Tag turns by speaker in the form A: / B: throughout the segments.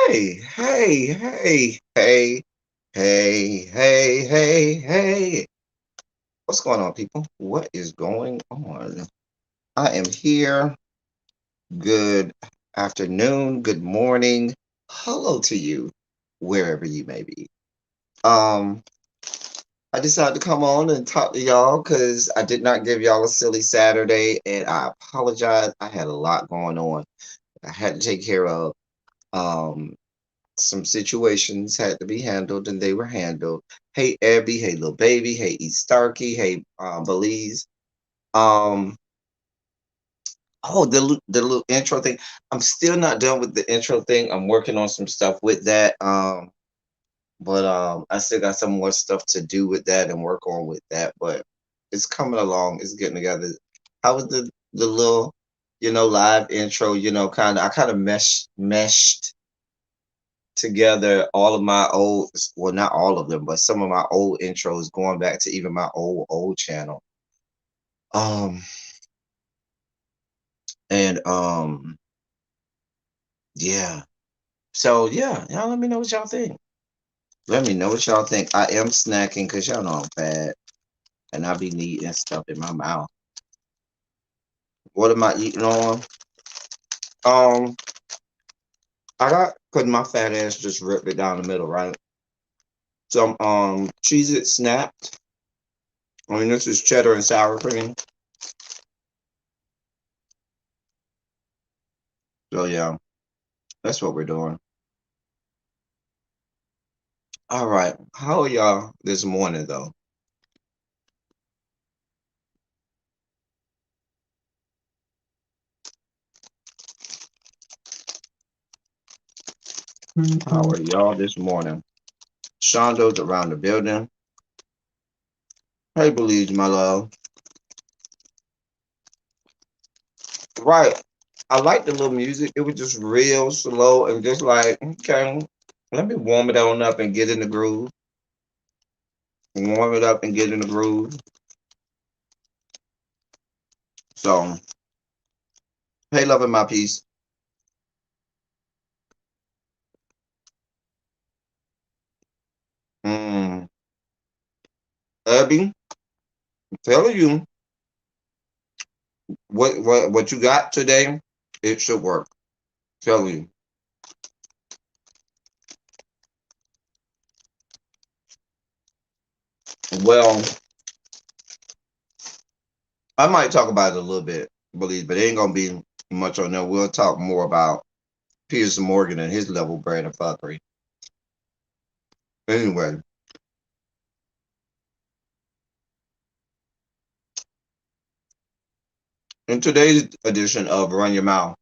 A: Hey, hey, hey, hey, hey, hey, hey, hey. What's going on, people? What is going on? I am here. Good afternoon, good morning. Hello to you, wherever you may be. Um, I decided to come on and talk to y'all because I did not give y'all a silly Saturday, and I apologize. I had a lot going on. I had to take care of. Um, some situations had to be handled and they were handled. Hey Abby, hey little baby, hey E Starkey, hey Belize. Um oh the little intro thing. I'm still not done with the intro thing. I'm working on some stuff with that. But I still got some more stuff to do with that and work on with that. But it's coming along, it's getting together. How was the little, live intro, I kind of meshed together all of my old, well, not all of them, but some of my old intros going back to even my old channel. Um and yeah. So yeah, y'all let me know what y'all think. Let me know what y'all think. I am snacking because y'all know I'm fat and I be needing stuff in my mouth. What am I eating on? Um I got, cause my fat ass just ripped it down the middle, right? Some Cheez It snapped. I mean, this is cheddar and sour cream. So yeah, that's what we're doing. All right. How are y'all this morning though? How are y'all this morning? Shondo's around the building. Hey, Belize, my love. Right. I like the little music. It was just real slow and just like, okay, let me warm it on up and get in the groove. Warm it up and get in the groove. So, hey, loving my piece. Mm. Abby, I'm telling you, what you got today, it should work. Telling you. Well, I might talk about it a little bit, Belize, but it ain't gonna be much on there. We'll talk more about Piers Morgan and his level brand of fuckery. Anyway, in today's edition of Run Your Mouth,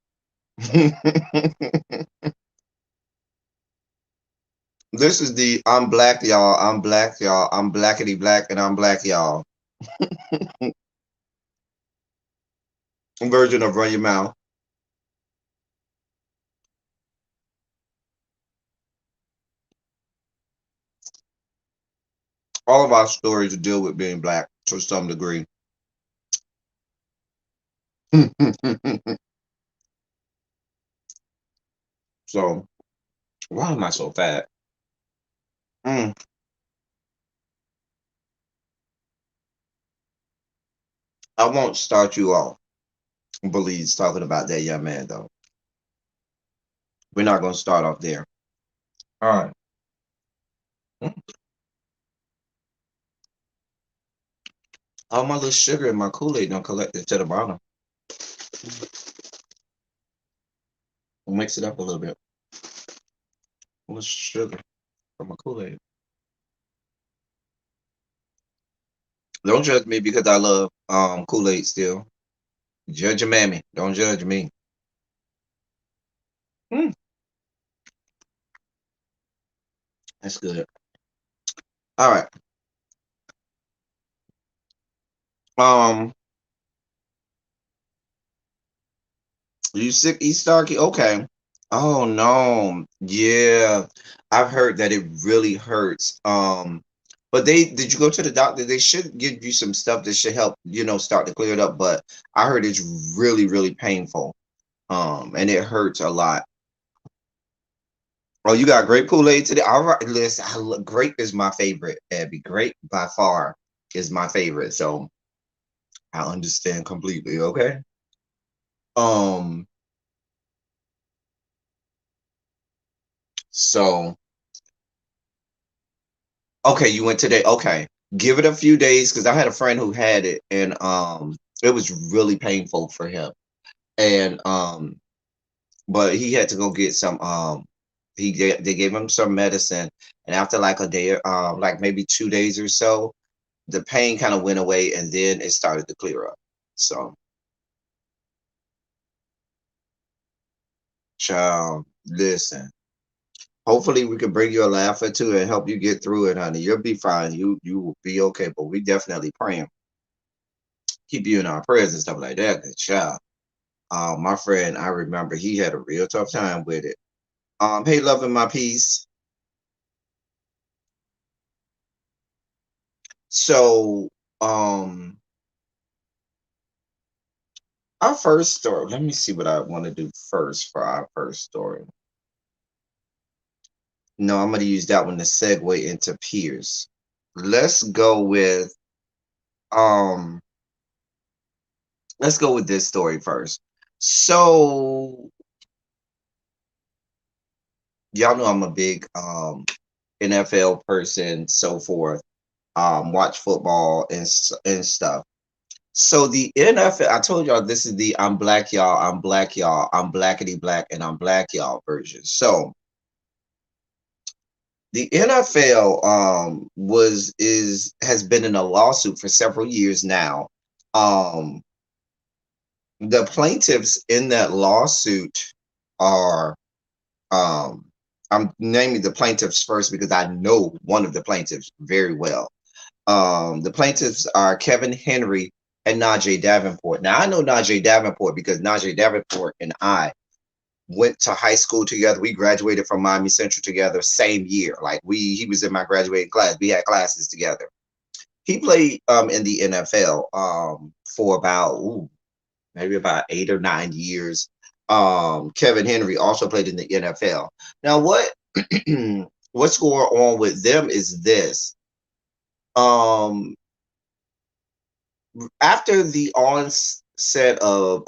A: this is the I'm black, y'all, I'm black, y'all, I'm blackity black, and I'm black, y'all version of Run Your Mouth. All of our stories deal with being black to some degree. So, why am I so fat? Mm, I won't start you off, Belize, talking about that young man, though. We're not going to start off there. All right. Mm. All my little sugar in my Kool-Aid don't collect it to the bottom. We'll mix it up a little bit. What's sugar from my Kool-Aid? Don't judge me because I love Kool-Aid still. Judge your mammy. Don't judge me. Mm, that's good. All right. Um, you sick, East Starkey? Okay. Oh no. Yeah. I've heard that it really hurts. But they did you go to the doctor? They should give you some stuff that should help, start to clear it up. But I heard it's really, really painful. And it hurts a lot. Oh, you got grape Kool-Aid today? All right, listen, grape is my favorite, Abby. Grape by far is my favorite. So I understand completely, okay? Um, so okay, you went today. Okay. Give it a few days because I had a friend who had it and it was really painful for him. And but he had to go get some they gave him some medicine and after like a day like maybe 2 days or so, the pain kind of went away and then it started to clear up. So child, listen. Hopefully we can bring you a laugh or two and help you get through it, honey. You'll be fine. You will be okay. But we definitely praying. Keep you in our prayers and stuff like that. Good child. My friend, I remember he had a real tough time with it. Hey, loving my piece. So, um, our first story. Let me see what I want to do first for our first story. No, I'm going to use that one to segue into peers. Let's go with um let's go with this story first. So y'all know I'm a big NFL person, so forth. Watch football and stuff. So the NFL, I told y'all this is the I'm black y'all, I'm black y'all, I'm blackity black, and I'm black y'all version. So the NFL was is has been in a lawsuit for several years now. Um the plaintiffs in that lawsuit are um I'm naming the plaintiffs first because I know one of the plaintiffs very well. The plaintiffs are Kevin Henry and Najee Davenport. Now I know Najee Davenport because Najee Davenport and I went to high school together. We graduated from Miami Central together same year. Like he was in my graduating class. We had classes together. He played in the NFL for about maybe about 8 or 9 years. Kevin Henry also played in the NFL. Now what what's going on with them is this. Um, After the onset of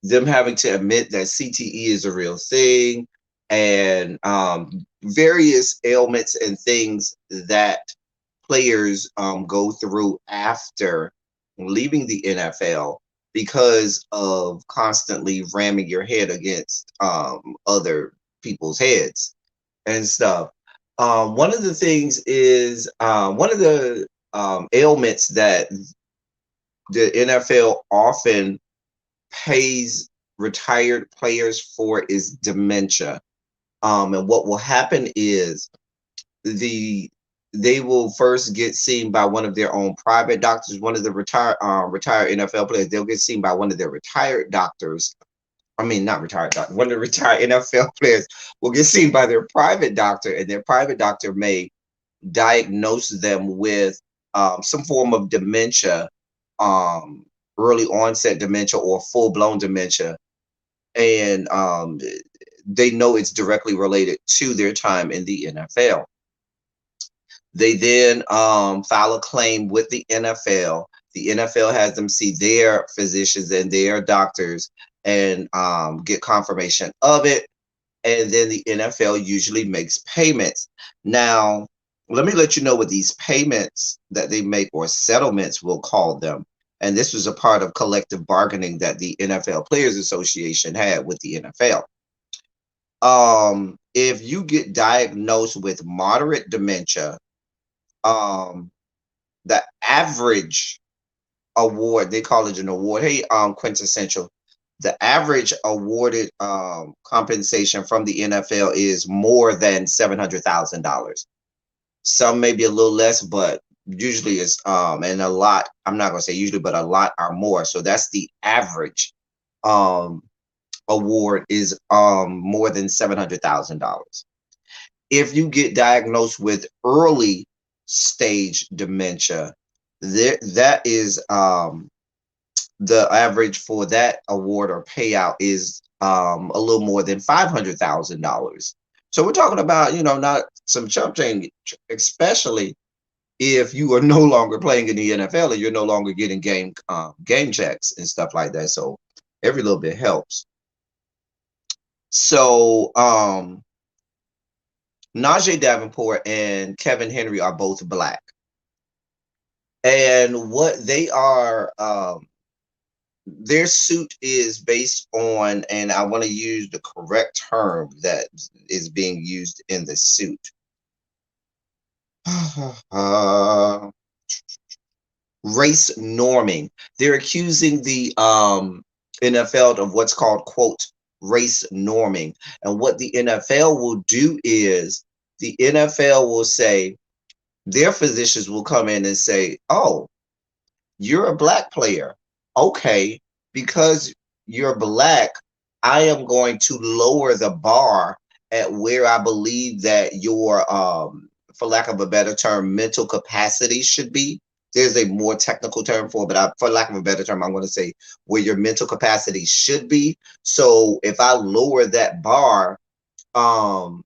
A: them having to admit that CTE is a real thing, and various ailments and things that players go through after leaving the NFL because of constantly ramming your head against other people's heads and stuff. One of the things is one of the ailments that the NFL often pays retired players for is dementia. And what will happen is they will first get seen by one of their own private doctors. One of the retired NFL players, they'll get seen by one of their retired doctors. I mean, not retired doctor. One of the retired NFL players will get seen by their private doctor, and their private doctor may diagnose them with some form of dementia, um, early onset dementia or full blown dementia, and they know it's directly related to their time in the NFL. They then file a claim with the NFL. The NFL has them see their physicians and their doctors and get confirmation of it. And then the NFL usually makes payments. Now, let me let you know what these payments that they make, or settlements, we'll call them. And this was a part of collective bargaining that the NFL Players Association had with the NFL. If you get diagnosed with moderate dementia, um, the average award, they call it an award. Hey, Quintessential. The average awarded compensation from the NFL is more than $700,000. Some may be a little less, but usually it's and a lot. I'm not gonna say usually, but a lot are more. So that's the average um award is more than $700,000. If you get diagnosed with early stage dementia, that is the average for that award or payout is a little more than $500,000. So we're talking about, not some chump change, especially if you are no longer playing in the NFL and you're no longer getting game checks and stuff like that. So every little bit helps. So Najee Davenport and Kevin Henry are both black. And what they are, their suit is based on, and I want to use the correct term that is being used in the suit. Race norming. They're accusing the NFL of what's called, quote, race norming. And what the NFL will do is the NFL will say, their physicians will come in and say, oh, you're a black player. Okay, because you're black, I am going to lower the bar at where I believe that your, for lack of a better term, mental capacity should be. There's a more technical term for it, but for lack of a better term, I'm going to say where your mental capacity should be. So if I lower that bar, and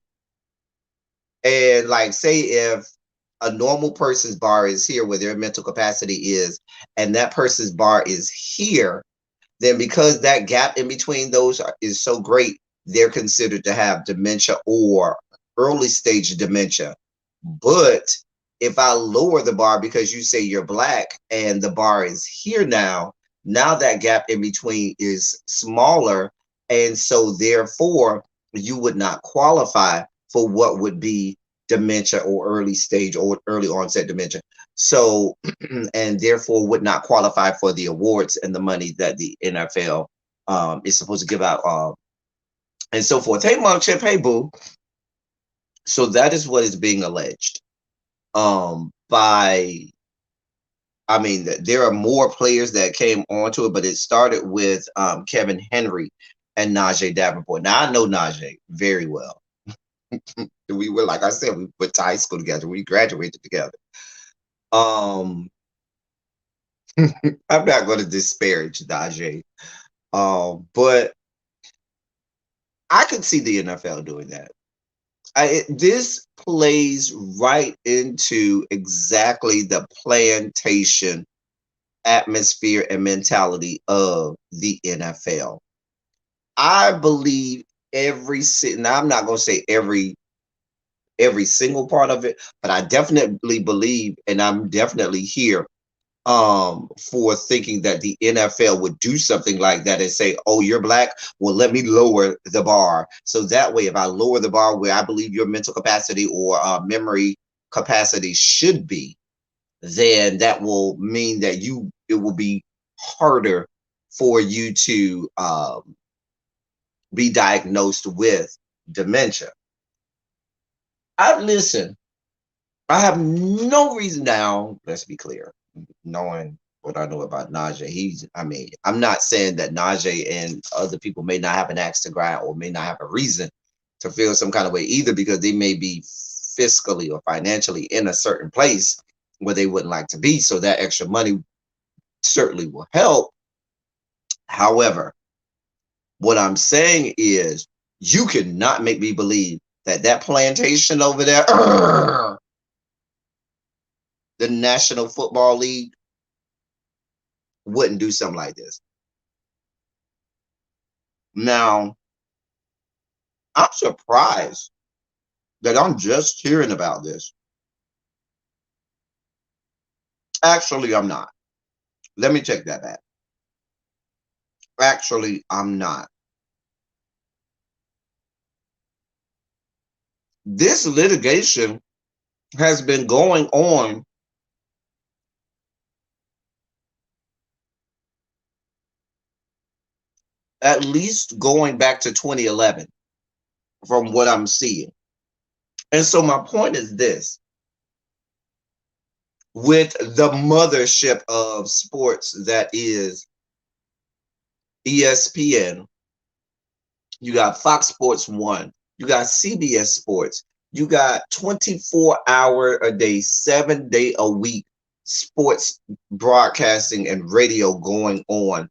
A: like say if a normal person's bar is here where their mental capacity is, and that person's bar is here, then because that gap in between those is so great, they're considered to have dementia or early stage dementia. But if I lower the bar because you say you're black and the bar is here now that gap in between is smaller. And so therefore you would not qualify for what would be dementia or early stage or early onset dementia. So, and therefore would not qualify for the awards and the money that the NFL is supposed to give out, and so forth. Hey, Mom Chip. Hey, Boo. So that is what is being alleged. By I mean, there are more players that came onto it, but it started with Kevin Henry and Najee Davenport. Now I know Najee very well. We were, like I said, we went to high school together. We graduated together. Um, I'm not going to disparage Najee, but I could see the NFL doing that. This plays right into exactly the plantation atmosphere and mentality of the NFL. I believe now I'm not going to say every single part of it, but I definitely believe, and I'm definitely here for thinking that the NFL would do something like that and say, "Oh, you're black, well, let me lower the bar." So that way, if I lower the bar where I believe your mental capacity or memory capacity should be, then that will mean that it will be harder for you to be diagnosed with dementia. Listen, I have no reason now, let's be clear, knowing what I know about Najee, I mean, I'm not saying that Najee and other people may not have an axe to grind or may not have a reason to feel some kind of way either, because they may be fiscally or financially in a certain place where they wouldn't like to be. So that extra money certainly will help. However, what I'm saying is you cannot make me believe that that plantation over there, the National Football League, wouldn't do something like this. Now, I'm surprised that I'm just hearing about this. Actually, I'm not. Let me take that back. Actually, I'm not. This litigation has been going on at least going back to 2011 from what I'm seeing. And so my point is this: with the mothership of sports that is ESPN, you got Fox Sports 1, you got CBS Sports, you got 24-hour a day, 7-day a week sports broadcasting and radio going on.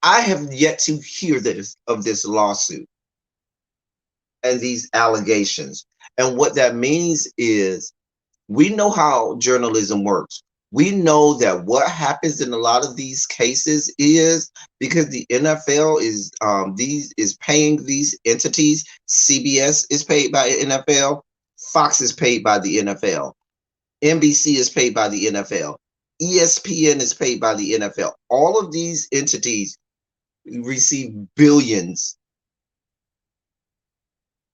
A: I have yet to hear this lawsuit and these allegations. And what that means is, we know how journalism works. We know that what happens in a lot of these cases is because the NFL is paying these entities. CBS is paid by NFL. Fox is paid by the NFL. NBC is paid by the NFL. ESPN is paid by the NFL. All of these entities receive billions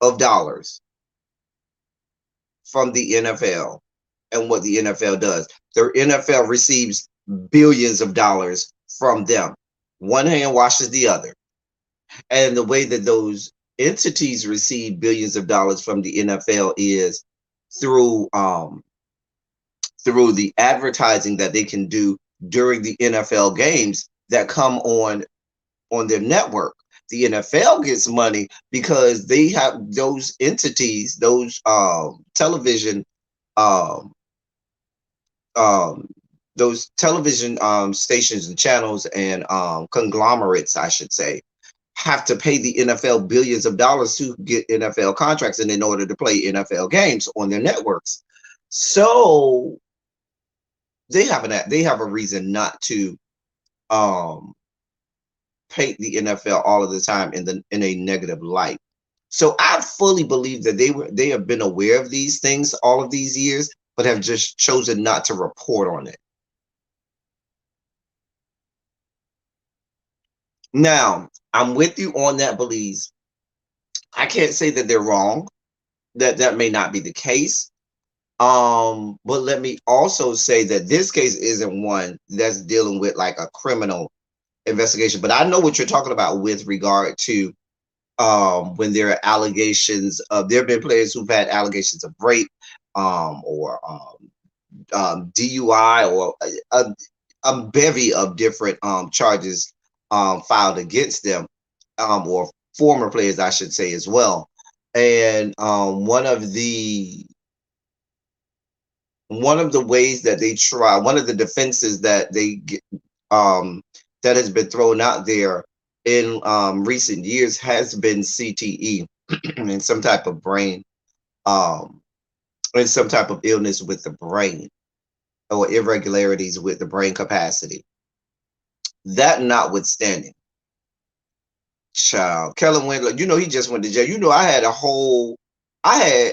A: of dollars from the NFL and what the NFL does. The NFL receives billions of dollars from them. One hand washes the other. And the way that those entities receive billions of dollars from the NFL is through the advertising that they can do during the NFL games that come on their network. The NFL gets money because they have those entities, those television um, um, those television stations and channels and conglomerates, I should say, have to pay the NFL billions of dollars to get NFL contracts and in order to play NFL games on their networks. So they have a reason not to paint the NFL all of the time in a negative light. So I fully believe that they have been aware of these things all of these years, but have just chosen not to report on it. Now, I'm with you on that, Belize. I can't say that they're wrong. That may not be the case. But let me also say that this case isn't one that's dealing with like a criminal investigation. But I know what you're talking about with regard to when there are allegations of, there have been players who've had allegations of rape, or DUI, or a bevy of different charges filed against them, or former players, I should say, as well. And one of the ways that they try, one of the defenses that they get, that has been thrown out there in recent years has been CTE and some type of brain, um, and some type of illness with the brain, or irregularities with the brain capacity. That notwithstanding, child, Kellen Winslow, he just went to jail. I had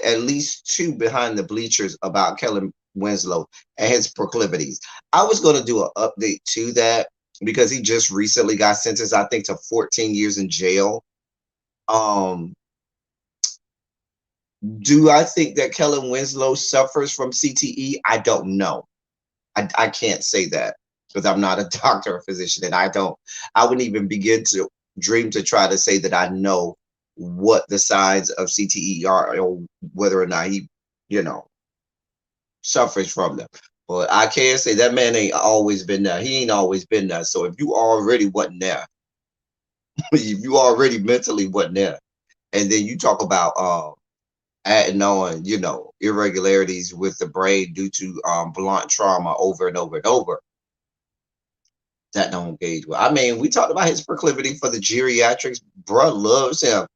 A: at least two behind the bleachers about Kellen Winslow and his proclivities. I was going to do an update to that because he just recently got sentenced, I think, to 14 years in jail. Um, do I think that Kellen Winslow suffers from CTE? I don't know. I can't say that because I'm not a doctor or physician, and I wouldn't even begin to dream to try to say that I know what the signs of CTE are, or whether or not he, you know, suffers from them. But I can say that man ain't always been there. He ain't always been there. So if you already wasn't there, if you already mentally wasn't there, and then you talk about adding on, irregularities with the brain due to blunt trauma over and over and over, that don't gauge well. I mean, we talked about his proclivity for the geriatrics. Bruh loves him.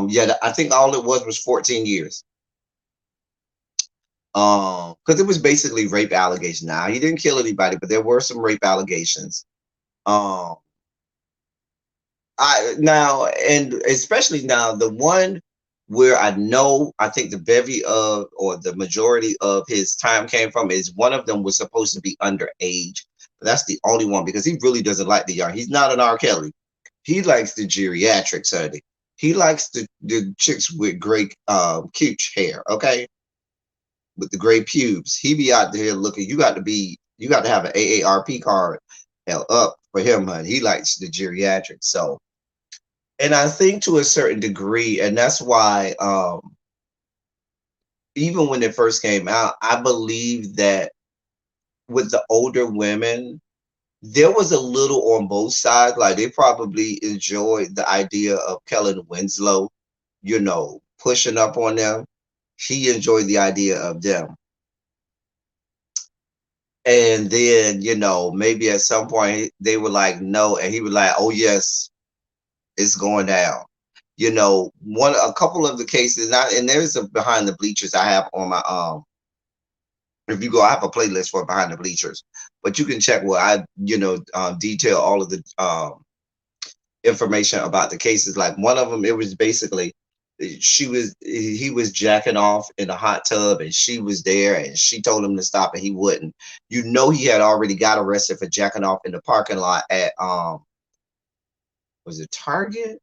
A: Yeah, I think all it was 14 years. Because it was basically rape allegations. Now he didn't kill anybody, but there were some rape allegations. Um, and especially now, the one where I think the bevy of, or the majority of his time came from, is one of them was supposed to be underage. But that's the only one, because he really doesn't like the young. He's not an R. Kelly. He likes the geriatrics, honey. He likes the chicks with great cute hair, okay? With the gray pubes. He be out there looking. You got to have an AARP card held up for him, honey. He likes the geriatrics. So, and I think to a certain degree, and that's why even when it first came out, I believe that with the older women, there was a little on both sides. Like, they probably enjoyed the idea of Kellen Winslow, pushing up on them. He enjoyed the idea of them. And then, maybe at some point they were like, no. And he was like, oh, yes, it's going down. A couple of the cases, and there's a behind the bleachers I have on my, if you go, I have a playlist for behind the bleachers, but you can check where I, detail all of the information about the cases. Like, one of them, it was basically, he was jacking off in a hot tub, and she was there, and she told him to stop, and he wouldn't. He had already got arrested for jacking off in the parking lot at was it Target,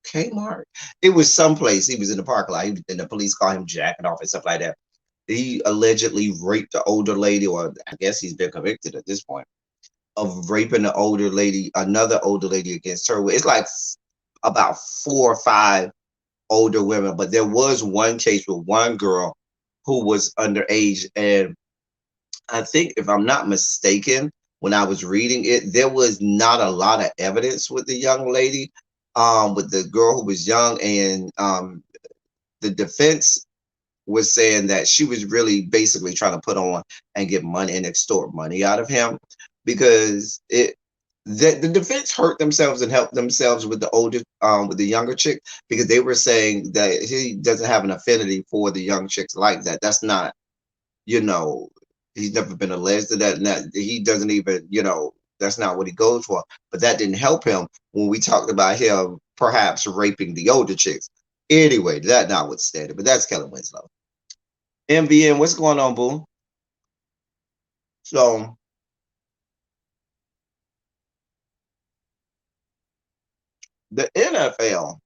A: Kmart? It was someplace. He was in the parking lot, and the police called him jacking off and stuff like that. He allegedly raped the older lady, or I guess he's been convicted at this point of raping another older lady against her. It's like about 4 or 5 older women, but there was one case with one girl who was underage, and I think, if I'm not mistaken, when I was reading it, there was not a lot of evidence with the young lady, with the girl who was young, and the defense was saying that she was really basically trying to put on and get money and extort money out of him, because the defense hurt themselves and helped themselves with with the younger chick, because they were saying that he doesn't have an affinity for the young chicks like that. That's not, he's never been alleged to that, and that he doesn't even, that's not what he goes for. But that didn't help him when we talked about him perhaps raping the older chicks. Anyway, that notwithstanding, but that's Kellen Winslow. MBN, what's going on, boo? So, the NFL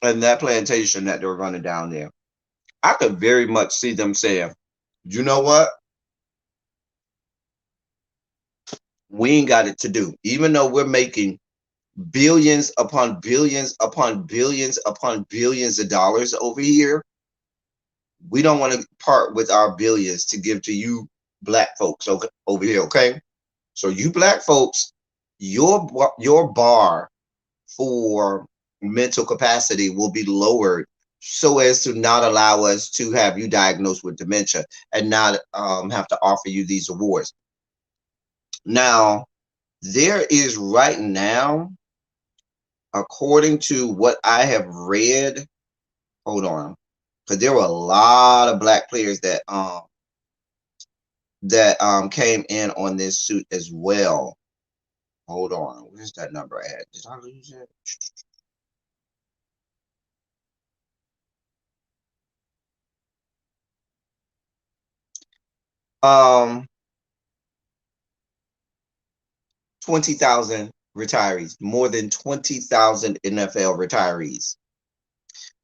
A: and that plantation that they're running down there, I could very much see them saying, you know what? We ain't got it to do. Even though we're making billions upon billions upon billions upon billions of dollars over here. We don't want to part with our billions to give to you black folks over here, okay? So you black folks, your bar for mental capacity will be lowered so as to not allow us to have you diagnosed with dementia and not have to offer you these awards. Now, there is right now, according to what I have read, hold on, because there were a lot of black players that came in on this suit as well. Hold on, where's that number at? Did I lose it? Um, 20,000 retirees, more than 20,000 NFL retirees.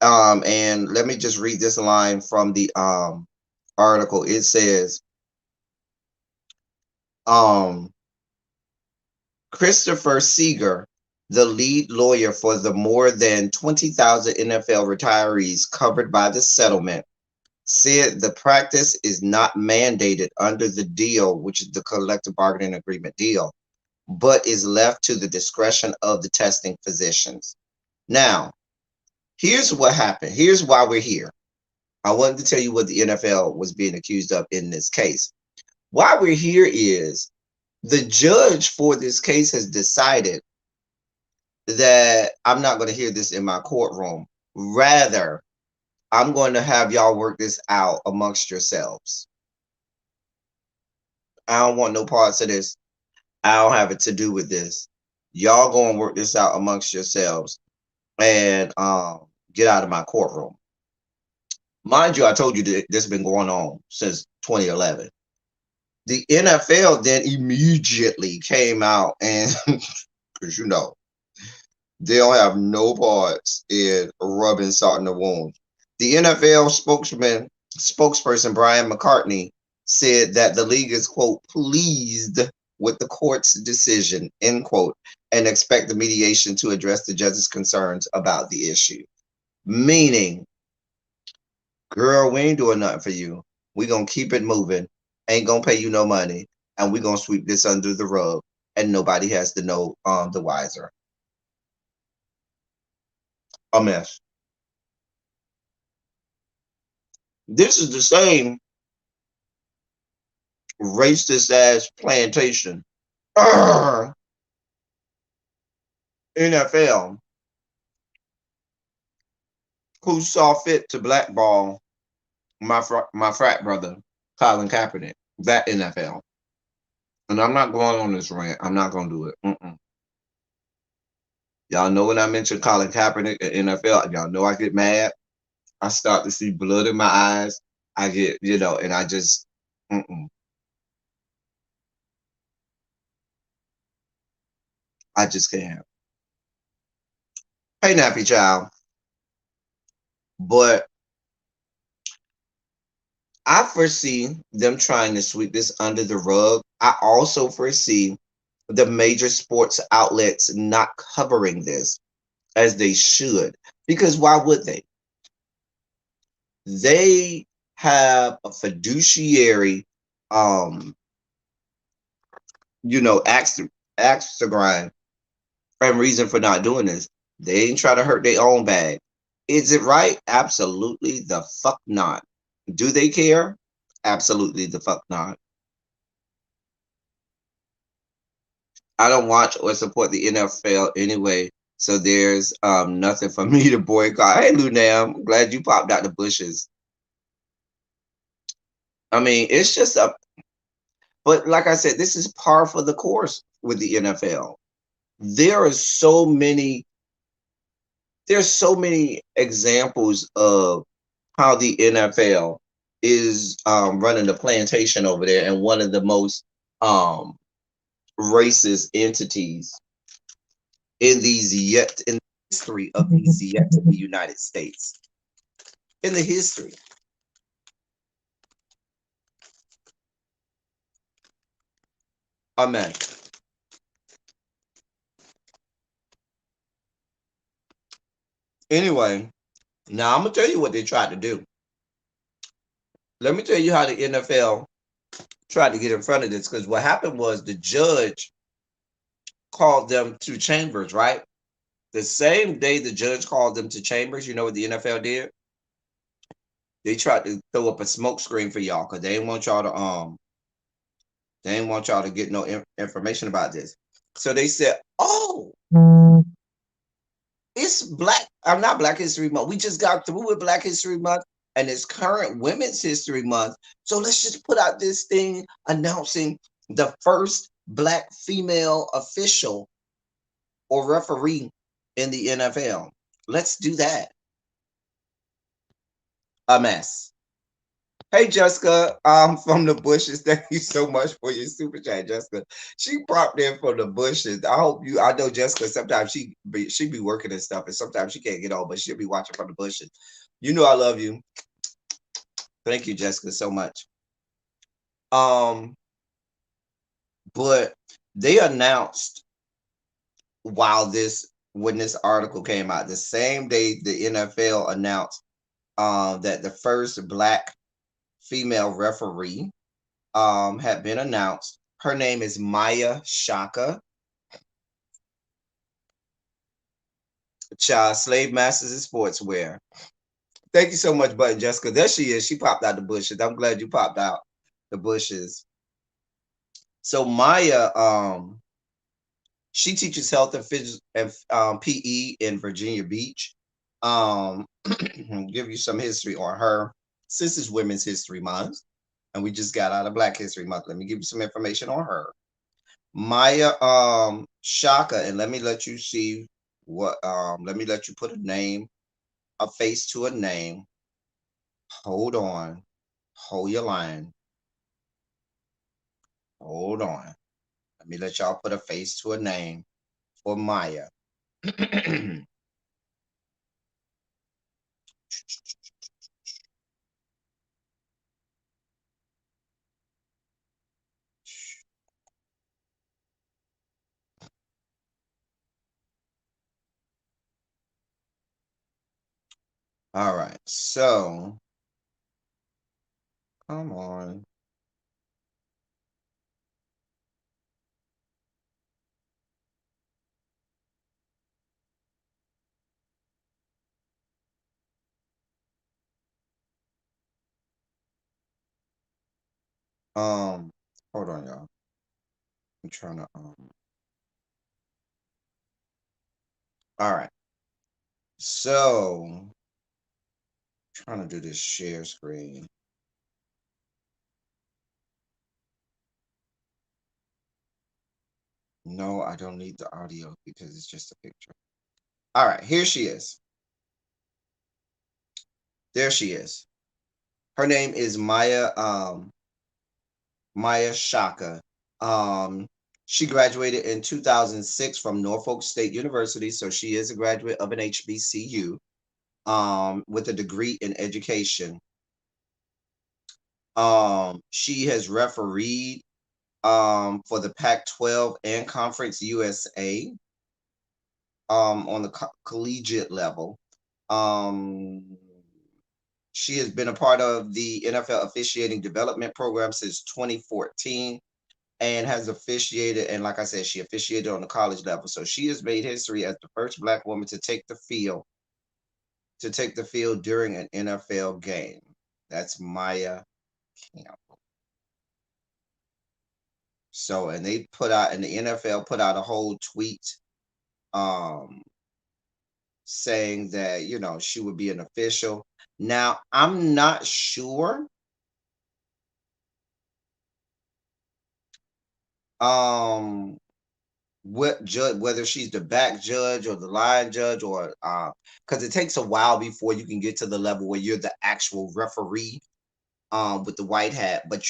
A: And let me just read this line from the article. It says, um, Christopher Seeger, the lead lawyer for the more than 20,000 NFL retirees covered by the settlement, said the practice is not mandated under the deal, which is the collective bargaining agreement deal, but is left to the discretion of the testing physicians. Now, here's what happened. Here's why we're here. I wanted to tell you what the NFL was being accused of in this case. Why we're here is the judge for this case has decided that I'm not going to hear this in my courtroom. Rather, I'm going to have y'all work this out amongst yourselves. I don't want no parts of this. I don't have it to do with this. Y'all go and work this out amongst yourselves and get out of my courtroom. Mind you, I told you that this has been going on since 2011. The NFL then immediately came out and, because they don't have no parts in rubbing salt in the wound. The NFL spokesperson Brian McCartney said that the league is, quote, pleased with the court's decision, end quote, and expect the mediation to address the judge's concerns about the issue. Meaning, girl, we ain't doing nothing for you. We gonna keep it moving. Ain't gonna pay you no money, and we gonna sweep this under the rug, and nobody has to know the wiser. A mess. This is the same racist ass plantation. NFL who saw fit to blackball my frat brother Colin Kaepernick. That NFL, and I'm not going on this rant. I'm not gonna do it. Y'all know when I mention Colin Kaepernick at NFL, y'all know I get mad. I start to see blood in my eyes. I get, and I just, I just can't. Hey, Nappy Child, but I foresee them trying to sweep this under the rug. I also foresee the major sports outlets not covering this as they should. Because why would they? They have a fiduciary, axe to grind and reason for not doing this. They ain't try to hurt their own bag. Is it right? Absolutely the fuck not. Do they care? Absolutely the fuck not. I don't watch or support the NFL anyway, so there's nothing for me to boycott. Hey, Lunam, glad you popped out the bushes. I mean, it's just but like I said, this is par for the course with the NFL. There are so many, there's so many examples of how the NFL is running the plantation over there, and one of the most um, racist entities in the history of these yet to be United States. In the history. Amen. Anyway, now I'm gonna tell you what they tried to do. Let me tell you how the NFL tried to get in front of this, because what happened was the judge called them to chambers, right? The same day the judge called them to chambers, you know what the NFL did? They tried to throw up a smoke screen for y'all because they didn't want y'all to get no information about this. So they said, "Oh, it's Black. I'm not Black History Month. We just got through with Black History Month, and it's current Women's History Month. So let's just put out this thing announcing the first Black female official or referee in the NFL. Let's do that." A mess. Hey Jessica, from the bushes. Thank you so much for your super chat, Jessica. She popped in from the bushes. I know Jessica, sometimes she be working and stuff, and sometimes she can't get on, but she'll be watching from the bushes. You know I love you. Thank you, Jessica, so much. Um, but they announced when this article came out, the same day the NFL announced that the first Black female referee had been announced. Her name is Maya Shaka. Child Slave Masters in Sportswear. Thank you so much, Button Jessica. There she is. She popped out the bushes. I'm glad you popped out the bushes. So Maya, she teaches health and physics and PE in Virginia Beach. Give you some history on her. Since it's Women's History Month, and we just got out of Black History Month, let me give you some information on her. Maya Shaka, and let me let you see what let me let you put a face to a name. Hold on. Hold your line. Hold on. Let me let y'all put a face to a name for Maya. All right. So, come on. Um, hold on, y'all. I'm trying to all right. So, trying to do this share screen. No, I don't need the audio because it's just a picture. All right, here she is. There she is. Her name is Maya Shaka. Um, she graduated in 2006 from Norfolk State University, so she is a graduate of an HBCU with a degree in education. She has refereed for the Pac-12 and Conference USA on the collegiate level. Um, she has been a part of the NFL officiating development program since 2014 and has officiated, and like I said, she officiated on the college level. So she has made history as the first Black woman to take the field during an NFL game. That's Maya Campbell. So, and the NFL put out a whole tweet um saying that, she would be an official. Now, I'm not sure um whether she's the back judge or the line judge, or because it takes a while before you can get to the level where you're the actual referee with the white hat, but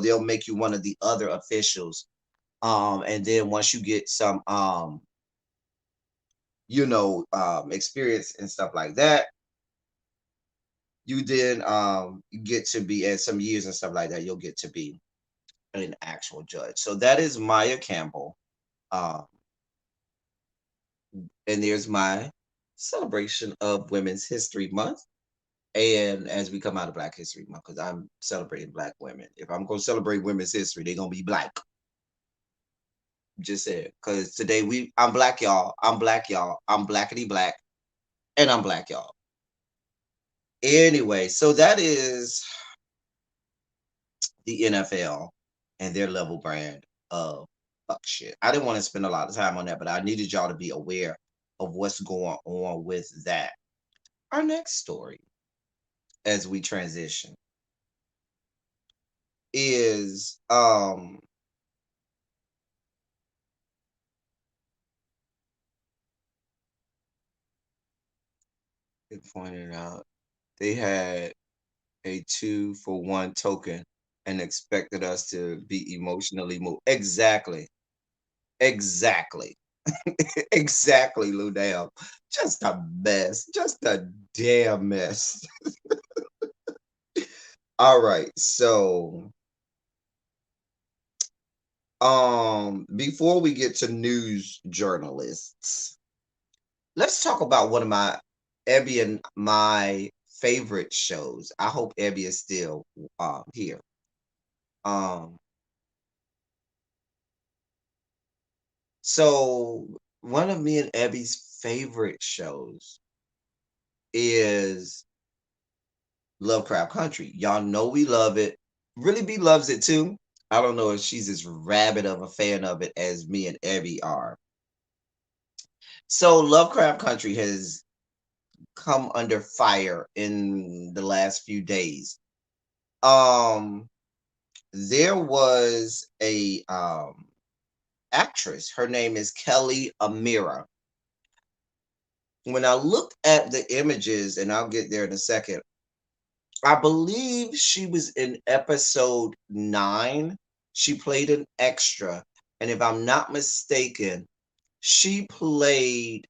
A: they'll make you one of the other officials, and then once you get some experience and stuff like that, you then get to be, and some years and stuff like that, you'll get to be an actual judge. So that is Maya Campbell. um and there's my celebration of Women's History Month. And as we come out of Black History Month, because I'm celebrating Black women. If I'm going to celebrate women's history, they're going to be Black. Just said. Because today I'm Black, y'all. I'm Black, y'all. I'm Blackity Black. And I'm Black, y'all. Anyway, so that is the NFL and their level brand of fuck shit. I didn't want to spend a lot of time on that, but I needed y'all to be aware of what's going on with that. Our next story, as we transition, is it pointed out they had a 2-for-1 token and expected us to be emotionally moved. Exactly. Exactly. Exactly, Ludell. Just a mess. Just a damn mess. All right. So, before we get to news journalists, let's talk about one of Ebby and my favorite shows. I hope Ebby is still here. Um, so one of me and Ebby's favorite shows is Lovecraft Country. Y'all know we love it. Really B loves it too. I don't know if she's as rabid of a fan of it as me and Ebby are. So Lovecraft Country has come under fire in the last few days. Um there was a actress. Her name is Kelly Amira. When I looked at the images, and I'll get there in a second, I believe she was in episode 9. She played an extra. And if I'm not mistaken, she played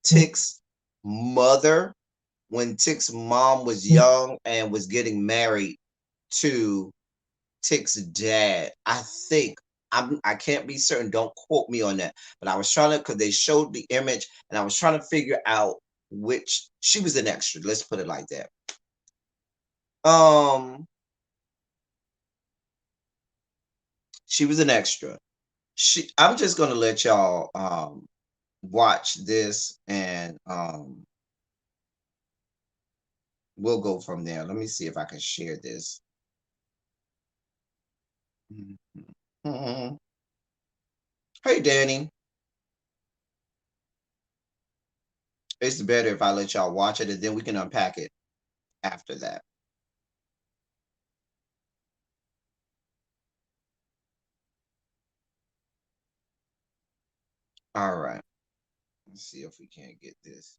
A: Tick's mother when Tick's mom was young and was getting married to Tick's dad. I think I can't be certain. Don't quote me on that. But I was trying to, because they showed the image, and I was trying to figure out which she was an extra. Let's put it like that. Um, she was an extra. I'm just gonna let y'all watch this, and we'll go from there. Let me see if I can share this. Mhm. Hey, Danny. It's better if I let y'all watch it, and then we can unpack it after that. All right. Let's see if we can't get this.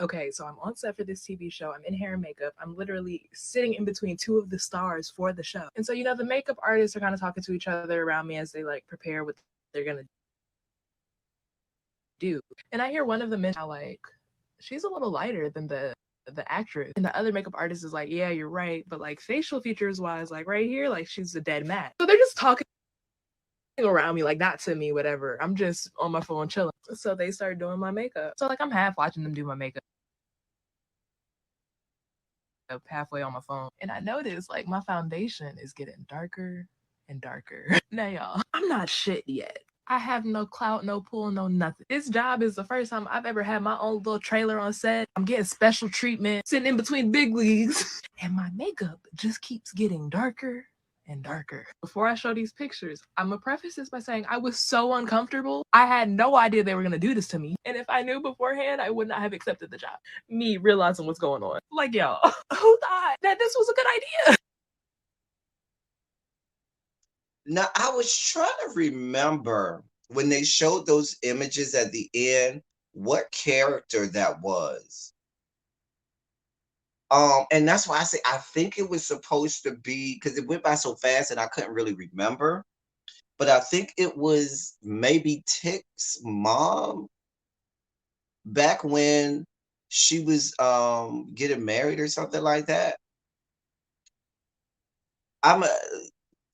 B: Okay, so I'm on set for this TV show. I'm in hair and makeup. I'm literally sitting in between two of the stars for the show. And so, the makeup artists are kind of talking to each other around me as they like prepare what they're going to do. And I hear one of them mention how like she's a little lighter than the actress. And the other makeup artist is like, yeah, you're right. But like facial features wise, like right here, like she's a dead match. So they're just talking around me, like not to me, whatever. I'm just on my phone chilling. So they start doing my makeup. So like I'm half watching them do my makeup, halfway on my phone. And I noticed like my foundation is getting darker and darker. Now, y'all, I'm not shit yet. I have no clout, no pull, no nothing. This job is the first time I've ever had my own little trailer on set. I'm getting special treatment, sitting in between big leagues. And my makeup just keeps getting darker and darker. Before I show these pictures, I'm gonna preface this by saying I was so uncomfortable. I had no idea they were gonna do this to me. And if I knew beforehand, I would not have accepted the job. Me realizing what's going on. Like, y'all, who thought that this was a good idea?
A: Now, I was trying to remember when they showed those images at the end, what character that was. And that's why I say I think it was supposed to be, because it went by so fast and I couldn't really remember. But I think it was maybe Tick's mom back when she was getting married or something like that. I'm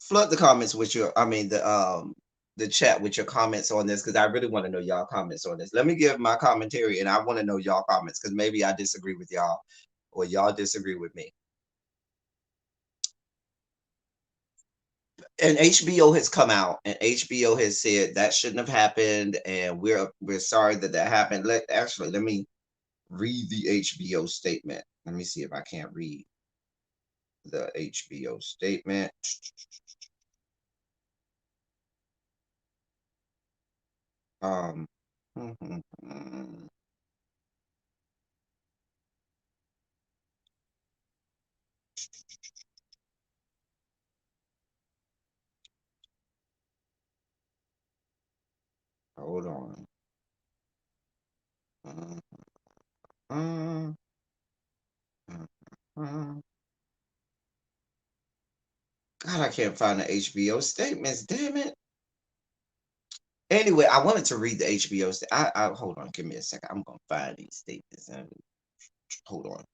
A: flood the comments with your, I mean the the chat with your comments on this because I really want to know y'all comments on this. Let me give my commentary, and I want to know y'all comments because maybe I disagree with y'all or y'all disagree with me. And HBO has come out, and HBO has said that shouldn't have happened, and we're sorry that that happened. Let me read the HBO statement. Let me see if I can't read the HBO statement. Um, hold on. Uh, uh, God, I can't find the HBO statements. Damn it. Anyway, I wanted to read the HBO. I hold on. Give me a second. I'm gonna find these statements. Hold on.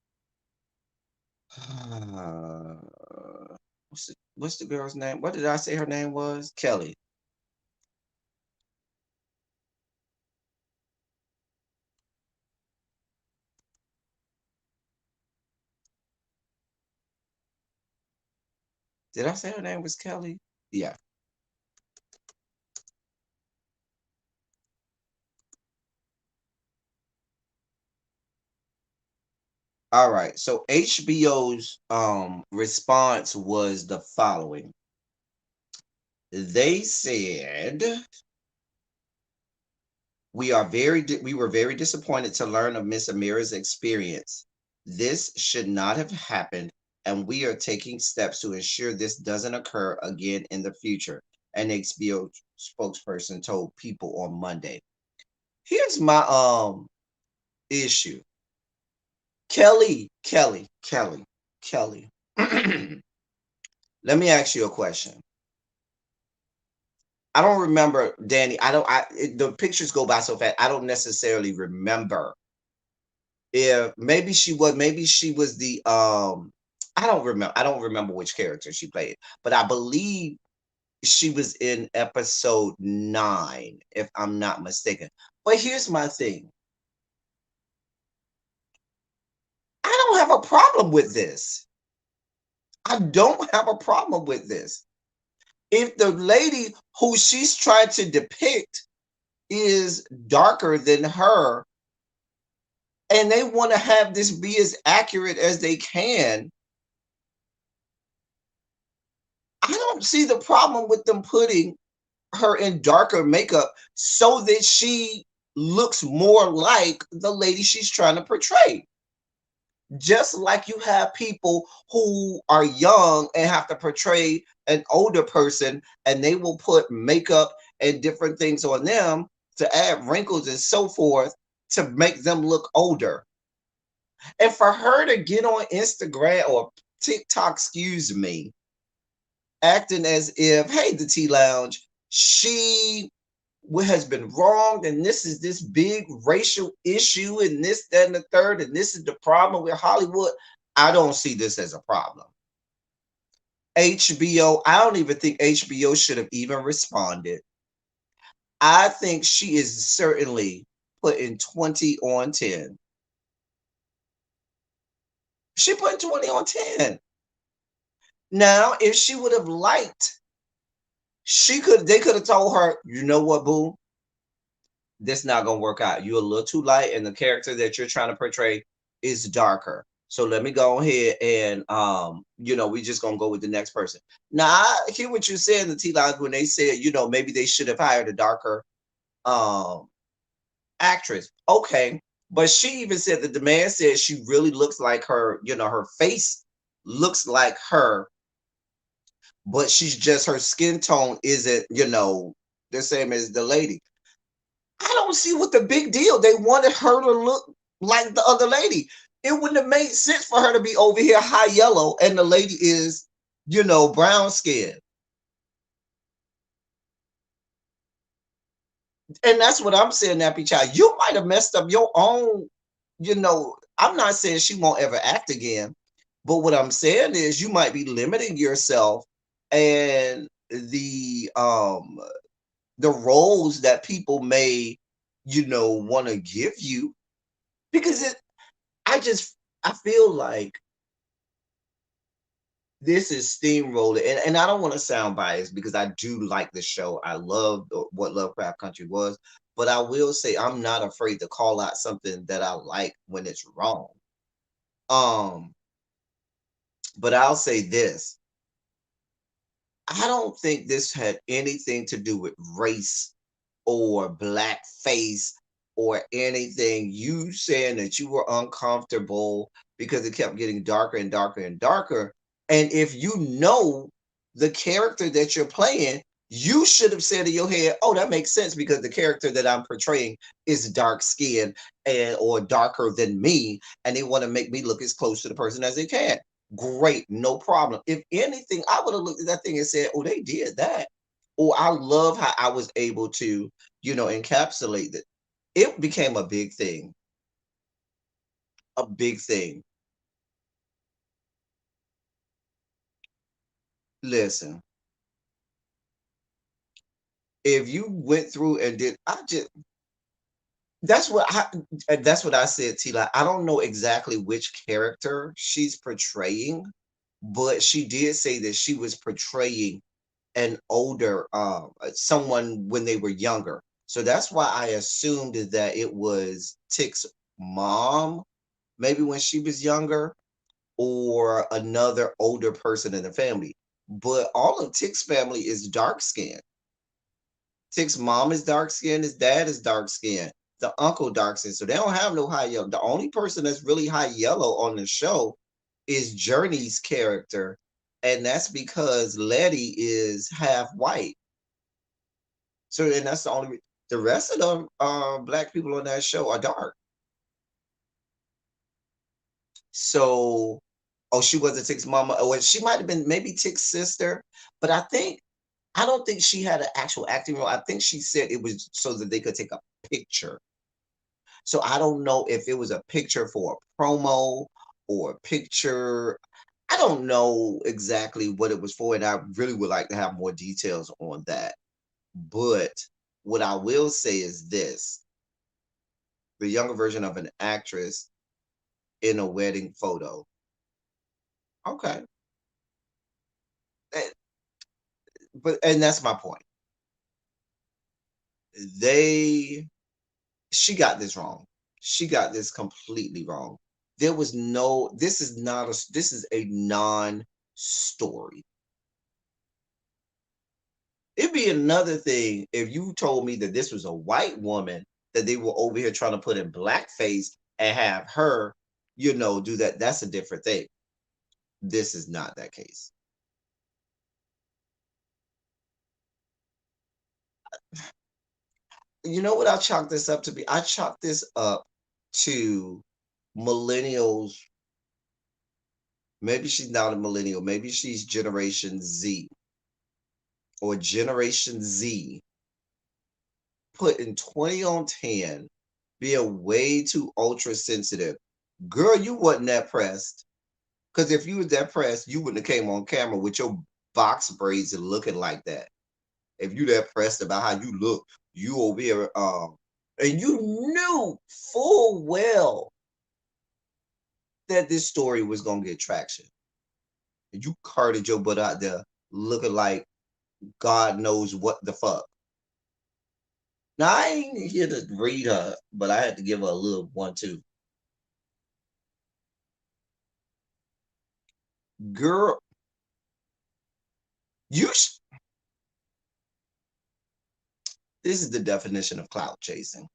A: What's the girl's name? What did I say her name was? Kelly. Did I say her name was Kelly? Yeah. All right. So HBO's response was the following. They said we were very disappointed to learn of Miss Amira's experience. This should not have happened, and we are taking steps to ensure this doesn't occur again in the future. An HBO spokesperson told People on Monday. Here's my issue. Kelly. Let me ask you a question. I don't remember Danny. The pictures go by so fast. I don't necessarily remember if maybe she was the I don't remember which character she played, but I believe she was in episode 9 if I'm not mistaken. But here's my thing. I don't have a problem with this. I don't have a problem with this. If the lady who she's trying to depict is darker than her and they want to have this be as accurate as they can, I don't see the problem with them putting her in darker makeup so that she looks more like the lady she's trying to portray. Just like you have people who are young and have to portray an older person, and they will put makeup and different things on them to add wrinkles and so forth to make them look older. And for her to get on Instagram or TikTok, excuse me, acting as if, hey, the Tea Lounge, she has been wronged, and this is this big racial issue, and this, that, and the third, and this is the problem with Hollywood. I don't see this as a problem. HBO, I don't even think HBO should have even responded. I think she is certainly putting 20 on 10. She put 20 on 10. Now, if she would have liked, they could have told her, you know what, boo? This not gonna work out. You're a little too light, and the character that you're trying to portray is darker. So let me go ahead and we just gonna go with the next person. Now I hear what you said in the T Lines when they said, maybe they should have hired a darker um actress. Okay. But she even said that the man said she really looks like her, her face looks like her, but she's just her skin tone isn't, the same as the lady. I don't see what the big deal. They wanted her to look like the other lady. It wouldn't have made sense for her to be over here high yellow and the lady is, brown skin. And that's what I'm saying, Nappy Child. You might have messed up your own, I'm not saying she won't ever act again, but what I'm saying is you might be limiting yourself and the the roles that people may, want to give you, because I just, I feel like this is steamrolling, and I don't want to sound biased because I do like the show. I love what Lovecraft Country was, but I will say I'm not afraid to call out something that I like when it's wrong. Um, but I'll say this: I don't think this had anything to do with race or blackface or anything. You saying that you were uncomfortable because it kept getting darker and darker and darker. And if you know the character that you're playing, you should have said in your head, "Oh, that makes sense because the character that I'm portraying is dark skinned and or darker than me, and they want to make me look as close to the person as they can." Great, no problem. If anything, I would have looked at that thing and said, "Oh, they did that." Or I love how I was able to, encapsulate it. It became a big thing, a big thing. Listen, if you went through and did, I just, that's what I said, Tila. I don't know exactly which character she's portraying, but she did say that she was portraying an older, someone when they were younger. So that's why I assumed that it was Tick's mom, maybe when she was younger, or another older person in the family. But all of Tick's family is dark skinned. Tick's mom is dark skinned, his dad is dark skinned, the uncle dark skinned. So they don't have no high yellow. The only person that's really high yellow on the show is Journey's character. And that's because Letty is half white. So, and that's the only, the rest of the black people on that show are dark. So, oh, she wasn't Tick's mama. Or she might have been maybe Tick's sister, but I don't think she had an actual acting role. I think she said it was so that they could take a picture. So I don't know if it was a picture for a promo or a picture. I don't know exactly what it was for, and I really would like to have more details on that. But what I will say is this: the younger version of an actress in a wedding photo. Okay. Eh, But and that's my point. They She got this wrong. She got this completely wrong. There was no, this is not a, this is a non-story. It'd be another thing if you told me that this was a white woman that they were over here trying to put in blackface and have her, do that. That's a different thing. This is not that case. You know what I chalk this up to be? I chalk this up to millennials. Maybe she's not a millennial. Maybe she's Generation Z or Generation Z putting 20 on 10, being way too ultra sensitive. Girl, you wasn't that pressed. Because if you was that pressed, you wouldn't have came on camera with your box braids and looking like that. If you that pressed about how you look, you over here, and you knew full well that this story was gonna get traction. And you carted your butt out there looking like God knows what the fuck. Now I ain't here to read her, but I had to give her a little one too. Girl, you. This is the definition of clout chasing.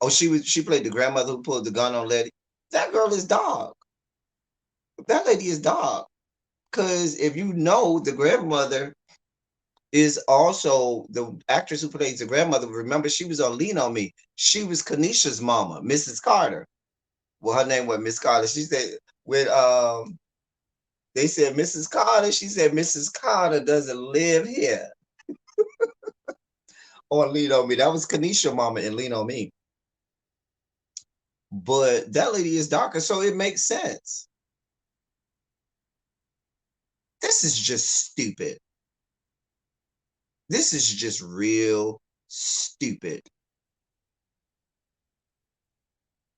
A: Oh, she played the grandmother who pulled the gun on Letty. That girl is dog. That lady is dog. Because if you know, the grandmother is also the actress who plays the grandmother. Remember, she was on Lean on Me. She was Kanisha's mama, Mrs. Carter. Well, her name was Miss Carter. She said when they said Mrs. Carter, she said Mrs. Carter doesn't live here on Lean on Me. That was Kanisha mama in Lean on Me. But that lady is darker, so it makes sense. This is just stupid. This is just real stupid.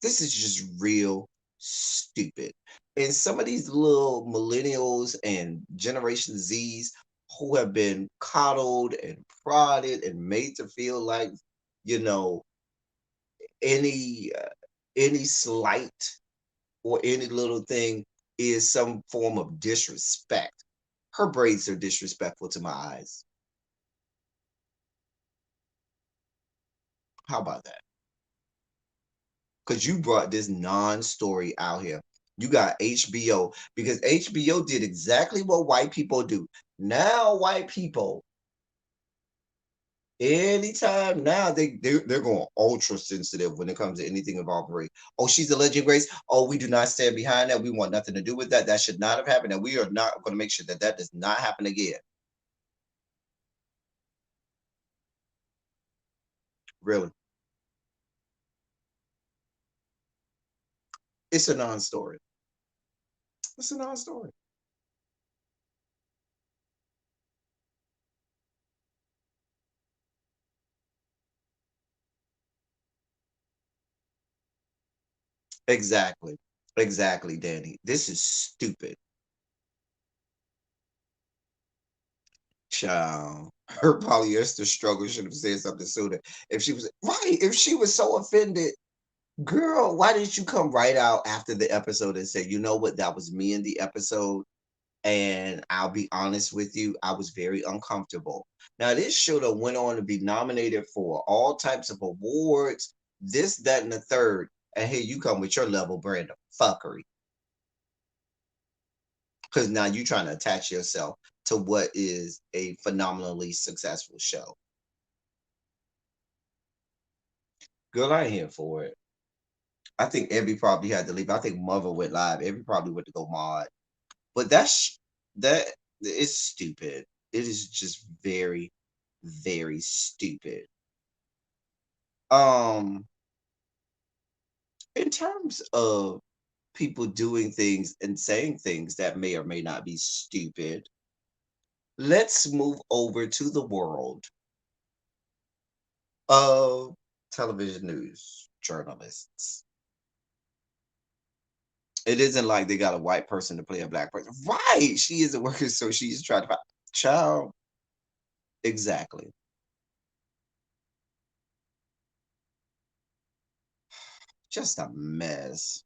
A: This is just real stupid. And some of these little millennials and Generation Zs who have been coddled and prodded and made to feel like, you know, any any slight or any little thing is some form of disrespect. Her braids are disrespectful to my eyes. How about that? Because you brought this non-story out here. You got HBO because HBO did exactly what white people do. Now, white people, anytime now they're going ultra sensitive when it comes to anything involving race. Oh, she's a legend race. Oh, we do not stand behind that. We want nothing to do with that. That should not have happened, and we are not going to make sure that that does not happen again. Really, it's a non-story. It's a non-story. Exactly. Exactly, Danny. This is stupid. Child. Her polyester struggle should have said something sooner. If she was right, if she was so offended, girl, why didn't you come right out after the episode and say, you know what, that was me in the episode? And I'll be honest with you, I was very uncomfortable. Now, this should have went on to be nominated for all types of awards, this, that, and the third. And here you come with your level brand of fuckery. Because now you're trying to attach yourself to what is a phenomenally successful show. Girl, I ain't here for it. I think Evie probably had to leave. I think Mother went live. Evie probably went to go mod. But that is stupid. It is just very, very stupid. Um, in terms of people doing things and saying things that may or may not be stupid, let's move over to the world of television news journalists. It isn't like they got a white person to play a black person. Right. She isn't working, so she's trying to find child. Exactly. Just a mess.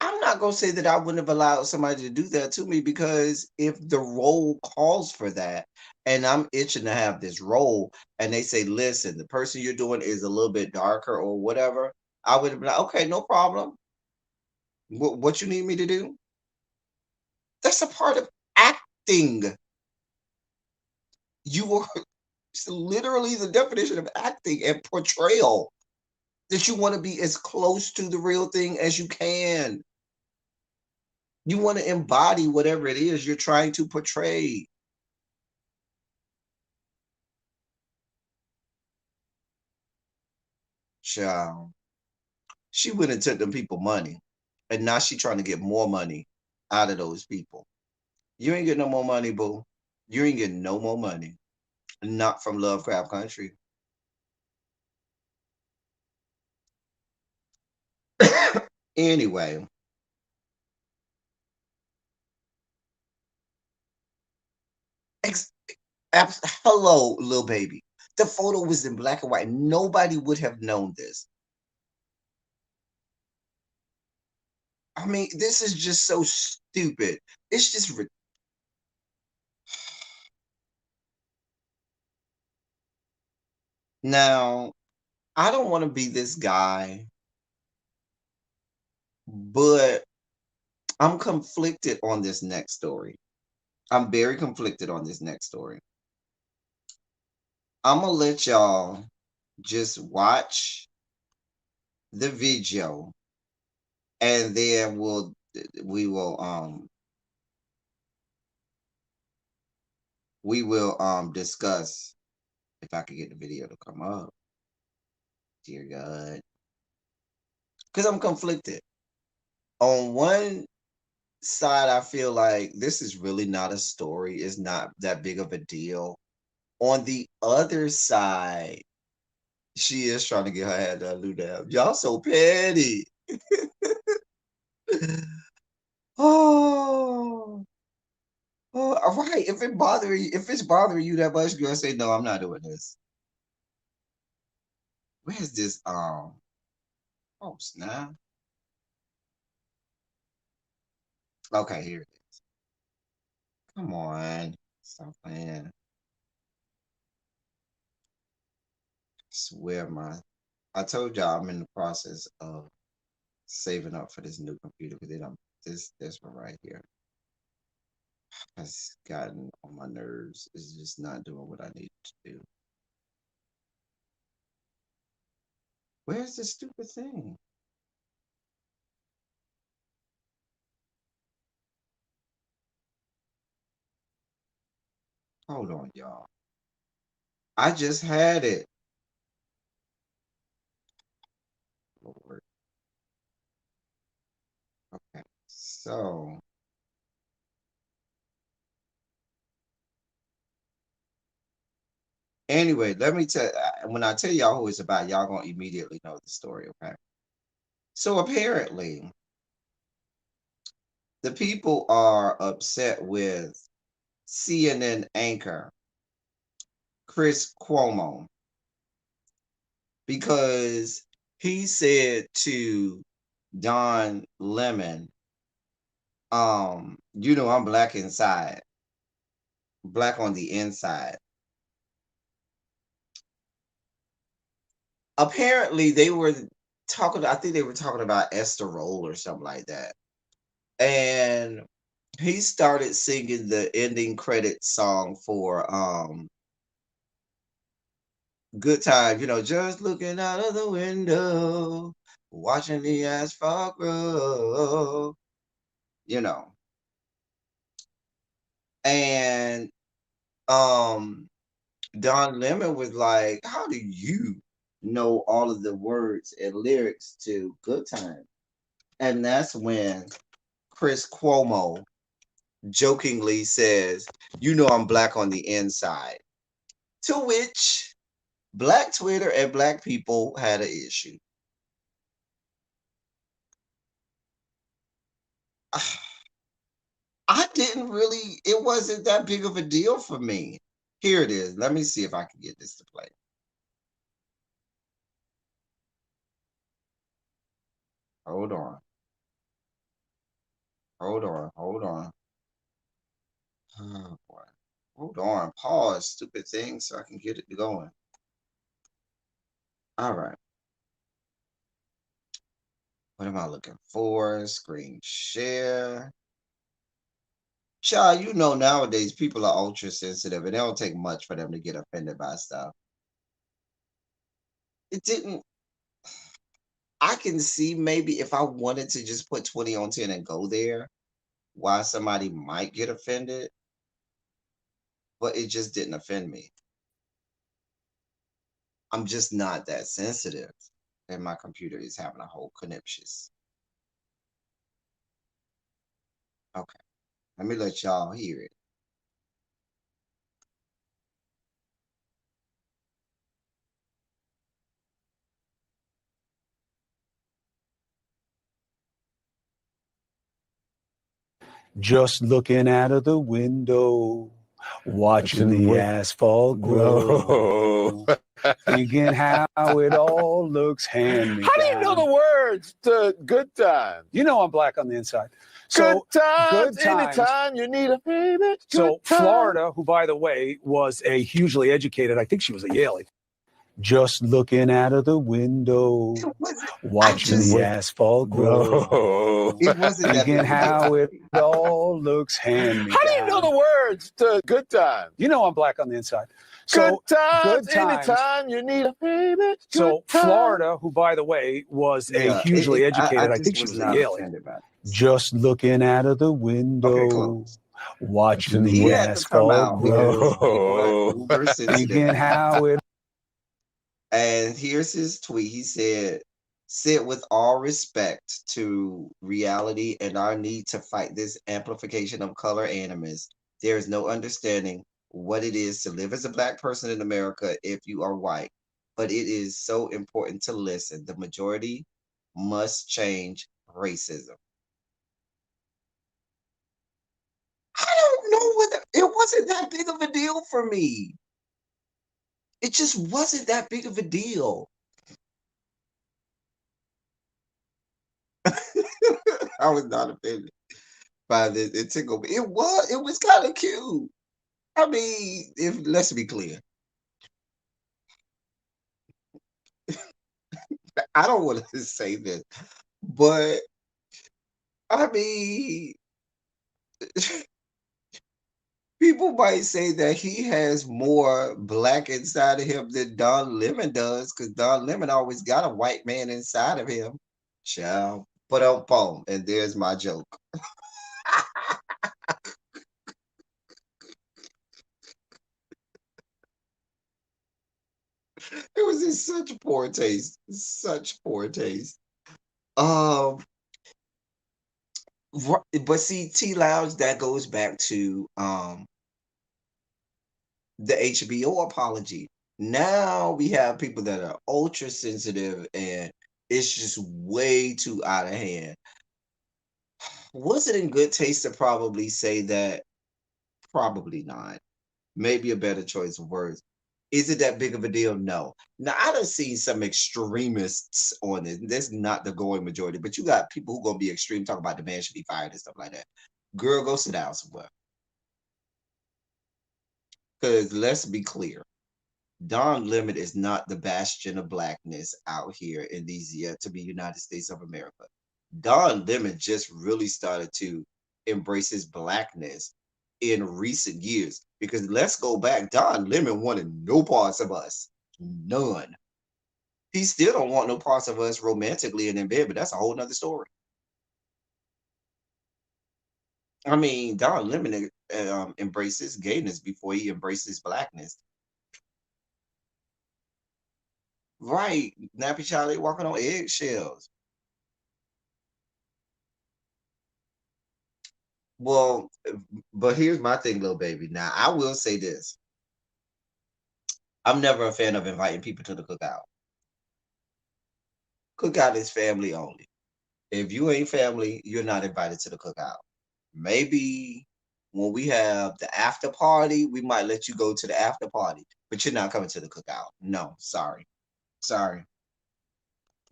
A: I'm not gonna say that I wouldn't have allowed somebody to do that to me because if the role calls for that and I'm itching to have this role and they say, listen, the person you're doing is a little bit darker or whatever, I would have been like, okay, no problem. What you need me to do? That's a part of acting. You are it's literally the definition of acting and portrayal that you want to be as close to the real thing as you can. You want to embody whatever it is you're trying to portray. Child. She went and took them people money. And now she trying to get more money out of those people. You ain't getting no more money, boo. You ain't getting no more money. Not from Lovecraft Country. Anyway, ex- hello, little baby. The photo was in black and white. Nobody would have known this. I mean, this is just so stupid. It's just now. I don't want to be this guy, but I'm conflicted on this next story. I'm very conflicted on this next story. I'm gonna let y'all just watch the video, and then we will discuss if I could get the video to come up. Dear God, because I'm conflicted. On one side, I feel like this is really not a story. It's not that big of a deal. On the other side, she is trying to get her head done, Lou Dab. Y'all so petty. Oh, oh, all right. If it's bothering you that much, girl, say no. I'm not doing this. Where's this? Oh snap. Okay, here it is. Come on, stop playing. Swear my. I told y'all I'm in the process of saving up for this new computer because it this one right here has gotten on my nerves. It's just not doing what I need to do. Where's this stupid thing? Hold on, y'all. I just had it. Lord. Okay. So anyway, let me tell when I tell y'all who it's about, y'all gonna immediately know the story, okay? So apparently, the people are upset with CNN anchor Chris Cuomo because he said to Don Lemon, you know, I'm black inside, black on the inside. Apparently, they were talking, I think they were talking about Esther Roll or something like that. And he started singing the ending credit song for Good Time, you know, just looking out of the window, watching the asphalt grow, you know. And Don Lemon was like, how do you know all of the words and lyrics to Good Time? And that's when Chris Cuomo jokingly says, you know, I'm black on the inside. To which Black Twitter and Black people had an issue. I didn't really, it wasn't that big of a deal for me. Here it is. Let me see if I can get this to play. Hold on. Hold on. Hold on. Oh boy. Hold on. Pause, stupid thing, so I can get it going. All right. What am I looking for? Screen share. Child, you know nowadays people are ultra sensitive and it don't take much for them to get offended by stuff. It didn't. I can see maybe if I wanted to just put 20 on 10 and go there, why somebody might get offended, but it just didn't offend me. I'm just not that sensitive. And my computer is having a whole conniptions. Okay, let me let y'all hear it.
C: Just looking out of the window, watching the asphalt grow, thinking how it all looks hand me down.
D: How do you know the words to Good Times?
C: You know I'm black on the inside.
D: So, good times, anytime you need a baby.
C: So Florida, who by the way was a hugely educated, I think she was a Yale. Just looking out of the window, watching the asphalt grow,
A: It wasn't that
C: thinking
A: big of a
C: how
A: deal.
C: it all looks hand me down.
D: How do you know the words to Good Times?
C: You know I'm black on the inside.
D: So, good times, anytime you need a baby.
C: So Florida, who by the way was a hugely educated, I think she was a Yale. Just looking out of the window, watching the asphalt grow, thinking how it.
A: And here's his tweet. He said, Said with all respect to reality and our need to fight this amplification of color animus, there is no understanding what it is to live as a black person in America if you are white. But it is so important to listen. The majority must change racism. I don't know what it wasn't that big of a deal for me. It just wasn't that big of a deal. I was not offended by this. It tickled me. It was kind of cute. I mean, if let's be clear, I don't want to say this, but I mean, people might say that he has more black inside of him than Don Lemon does, because Don Lemon always got a white man inside of him. Child, but boom, and there's my joke. It was in such poor taste, such poor taste. Um, but see, T Lounge, that goes back to the HBO apology. Now we have people that are ultra sensitive and it's just way too out of hand. Was it in good taste to probably say that? Probably not. Maybe a better choice of words. Is it that big of a deal? No. Now I done seen some extremists on it. That's not the going majority, but you got people who gonna be extreme talking about the man should be fired and stuff like that. Girl, go sit down somewhere. Because let's be clear. Don Lemon is not the bastion of blackness out here in these yet to be United States of America. Don Lemon just really started to embrace his blackness in recent years. Because let's go back, Don Lemon wanted no parts of us. None. He still don't want no parts of us romantically and in bed, but that's a whole nother story. I mean, Don Lemon embraces gayness before he embraces blackness. Right. Nappy Charlie walking on eggshells. Well, but here's my thing, little baby. Now, I will say this. I'm never a fan of inviting people to the cookout. Cookout is family only. If you ain't family, you're not invited to the cookout. Maybe when we have the after party, we might let you go to the after party, but you're not coming to the cookout. No, sorry. Sorry.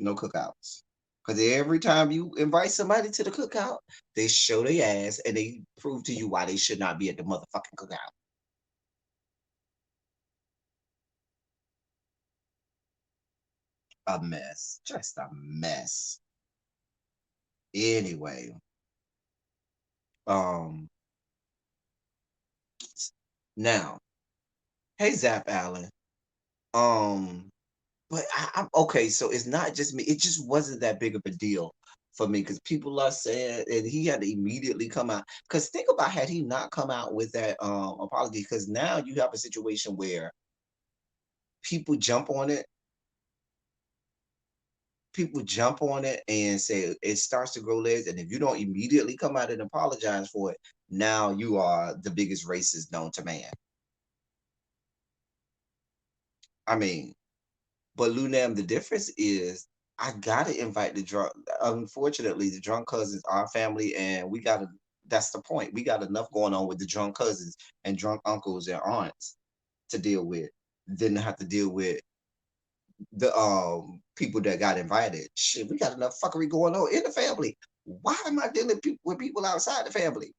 A: No cookouts. Because every time you invite somebody to the cookout, they show their ass and they prove to you why they should not be at the motherfucking cookout. A mess. Just a mess. Anyway, um, now, hey Zap Allen. Um, but I'm okay, so it's not just me. It just wasn't that big of a deal for me because people are saying, and he had to immediately come out. Because think about had he not come out with that apology, because now you have a situation where people jump on it, people jump on it and say it starts to grow legs, and if you don't immediately come out and apologize for it, now you are the biggest racist known to man. I mean, but Lunam, the difference is I gotta invite the drunk. Unfortunately, the drunk cousins are family, and we gotta. That's the point. We got enough going on with the drunk cousins and drunk uncles and aunts to deal with, than to have to deal with the people that got invited. Shit, we got enough fuckery going on in the family. Why am I dealing with people outside the family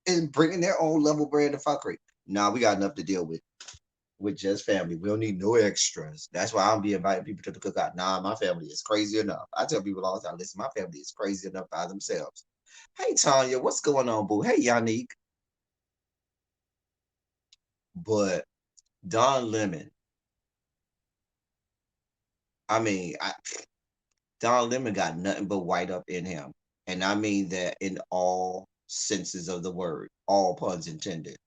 A: and bringing their own level brand of fuckery? Nah, we got enough to deal with just family. We don't need no extras. That's why I'm be inviting people to the cookout. Nah, my family is crazy enough. I tell people all the time, listen, my family is crazy enough by themselves. Hey Tanya, what's going on, boo? Hey Yannick. But Don Lemon, I mean, Don Lemon got nothing but white up in him. And I mean that in all senses of the word, all puns intended.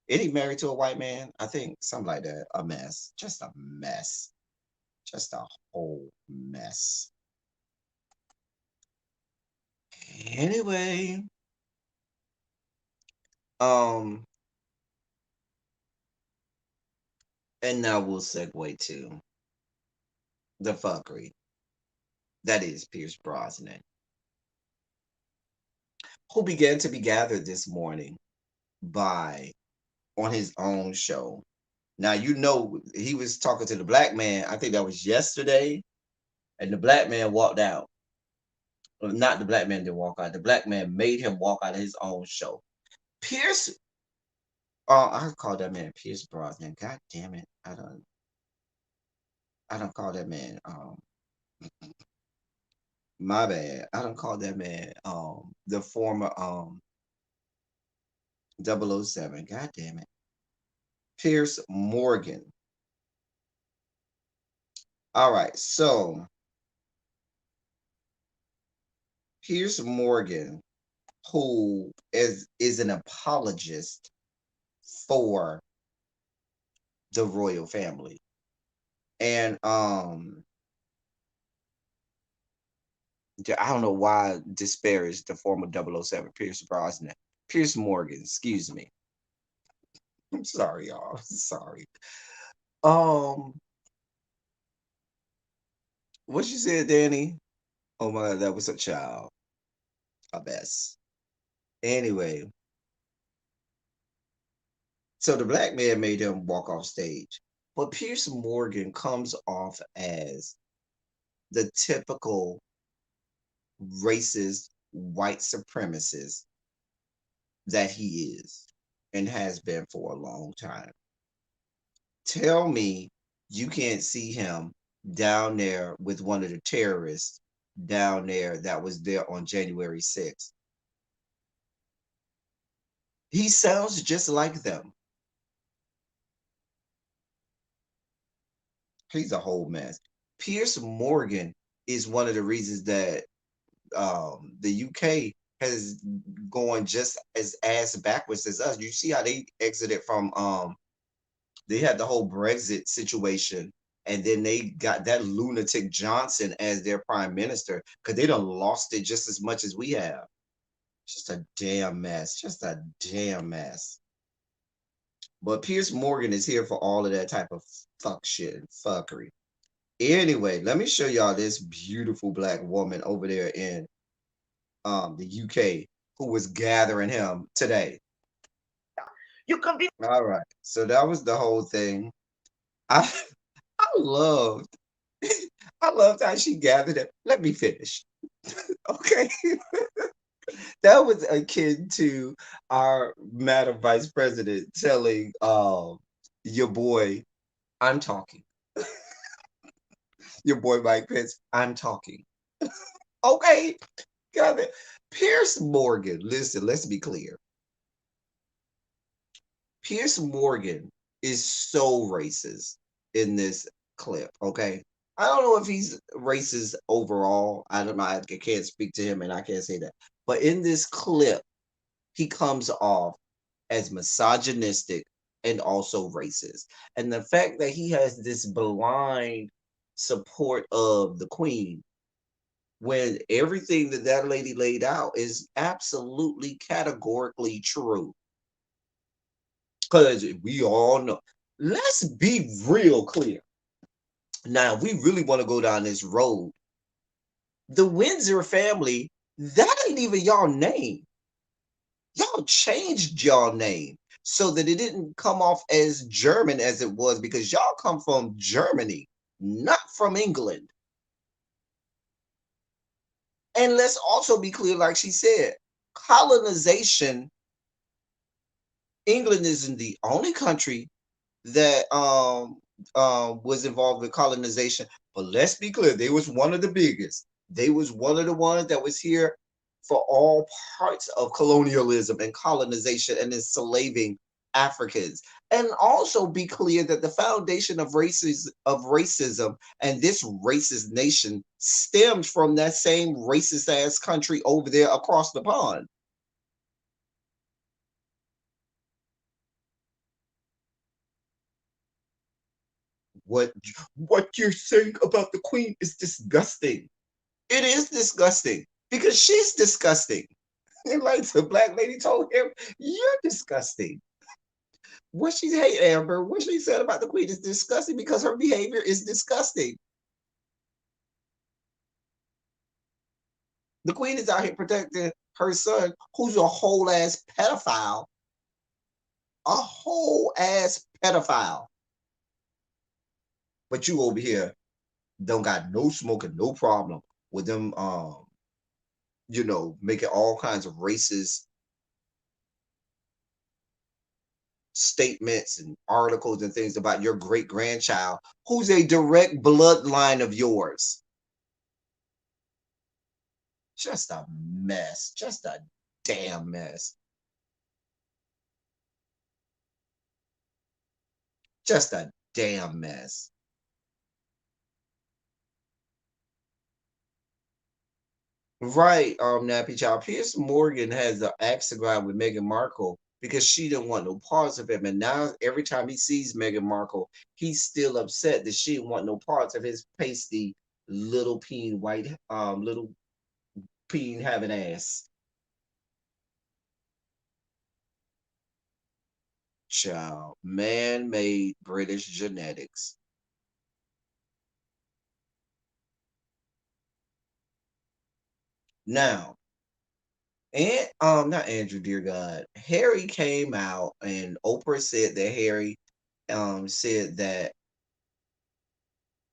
A: Is he married to a white man? I think something like that. A mess. Just a mess. Just a whole mess. Anyway, um, and now we'll segue to the fuckery that is Pierce Brosnan, who began to be gathered this morning by on his own show. Now you know he was talking to the black man. I think that was yesterday, and the black man walked out. Well, not the black man didn't walk out. The black man made him walk out of his own show. Pierce, I call that man Pierce Brosnan. God damn it, I don't call that man. My bad. I don't call that man. The former 007. God damn it, Pierce Morgan. All right, so Pierce Morgan, who is an apologist for the royal family. And I don't know why I disparage the former 007, Pierce Brosnan. Pierce Morgan, excuse me. I'm sorry, y'all. Sorry. Um, what you said, Danny? Oh my god, that was a child. A mess. Anyway, so the black man made him walk off stage. But Pierce Morgan comes off as the typical racist white supremacist that he is and has been for a long time. Tell me you can't see him down there with one of the terrorists down there that was there on January 6th. He sounds just like them. He's a whole mess. Pierce Morgan is one of the reasons that the UK has gone just as ass backwards as us. You see how they exited from they had the whole Brexit situation, and then they got that lunatic Johnson as their prime minister because they done lost it just as much as we have. Just a damn mess. Just a damn mess. But Pierce Morgan is here for all of that type of fuck shit and fuckery. Anyway, let me show y'all this beautiful black woman over there in the UK who was gathering him today. You can be all right. So that was the whole thing. I I loved I loved how she gathered it. Let me finish. Okay. That was akin to our Madam Vice President telling your boy, I'm talking. Your boy Mike Pence, I'm talking. Okay. Got it. Pierce Morgan, listen, let's be clear. Pierce Morgan is so racist in this clip, okay? I don't know if he's racist overall. I don't know. I can't speak to him and I can't say that. But in this clip, he comes off as misogynistic and also racist. And the fact that he has this blind support of the queen when everything that that lady laid out is absolutely categorically true. Because we all know. Let's be real clear. Now, if we really want to go down this road, the Windsor family, that ain't even y'all name. Y'all changed y'all name so that it didn't come off as German as it was because y'all come from Germany, not from England. And let's also be clear, like she said, colonization, England isn't the only country that was involved with colonization. But let's be clear, they was one of the biggest. They was one of the ones that was here for all parts of colonialism and colonization and enslaving Africans. And also be clear that the foundation of racism and this racist nation stemmed from that same racist ass country over there across the pond. What you're saying about the queen is disgusting. It is disgusting. because she's disgusting. And like the black lady told him, "You're disgusting." What she hate Amber, what she said about the queen is disgusting because her behavior is disgusting. The queen is out here protecting her son, who's a whole ass pedophile. A whole ass pedophile. But you over here don't got no smoking, no problem with them making all kinds of racist statements and articles and things about your great grandchild, who's a direct bloodline of yours. Just a mess. Just a damn mess. Just a damn mess. Right, Nappy Child. Pierce Morgan has an axe to grind with Meghan Markle because she didn't want no parts of him. And now every time he sees Meghan Markle, he's still upset that she didn't want no parts of his pasty little peen white little peen having ass. Child. Man-made British genetics. Now, and not Andrew, dear God. Harry came out and Oprah said that Harry said that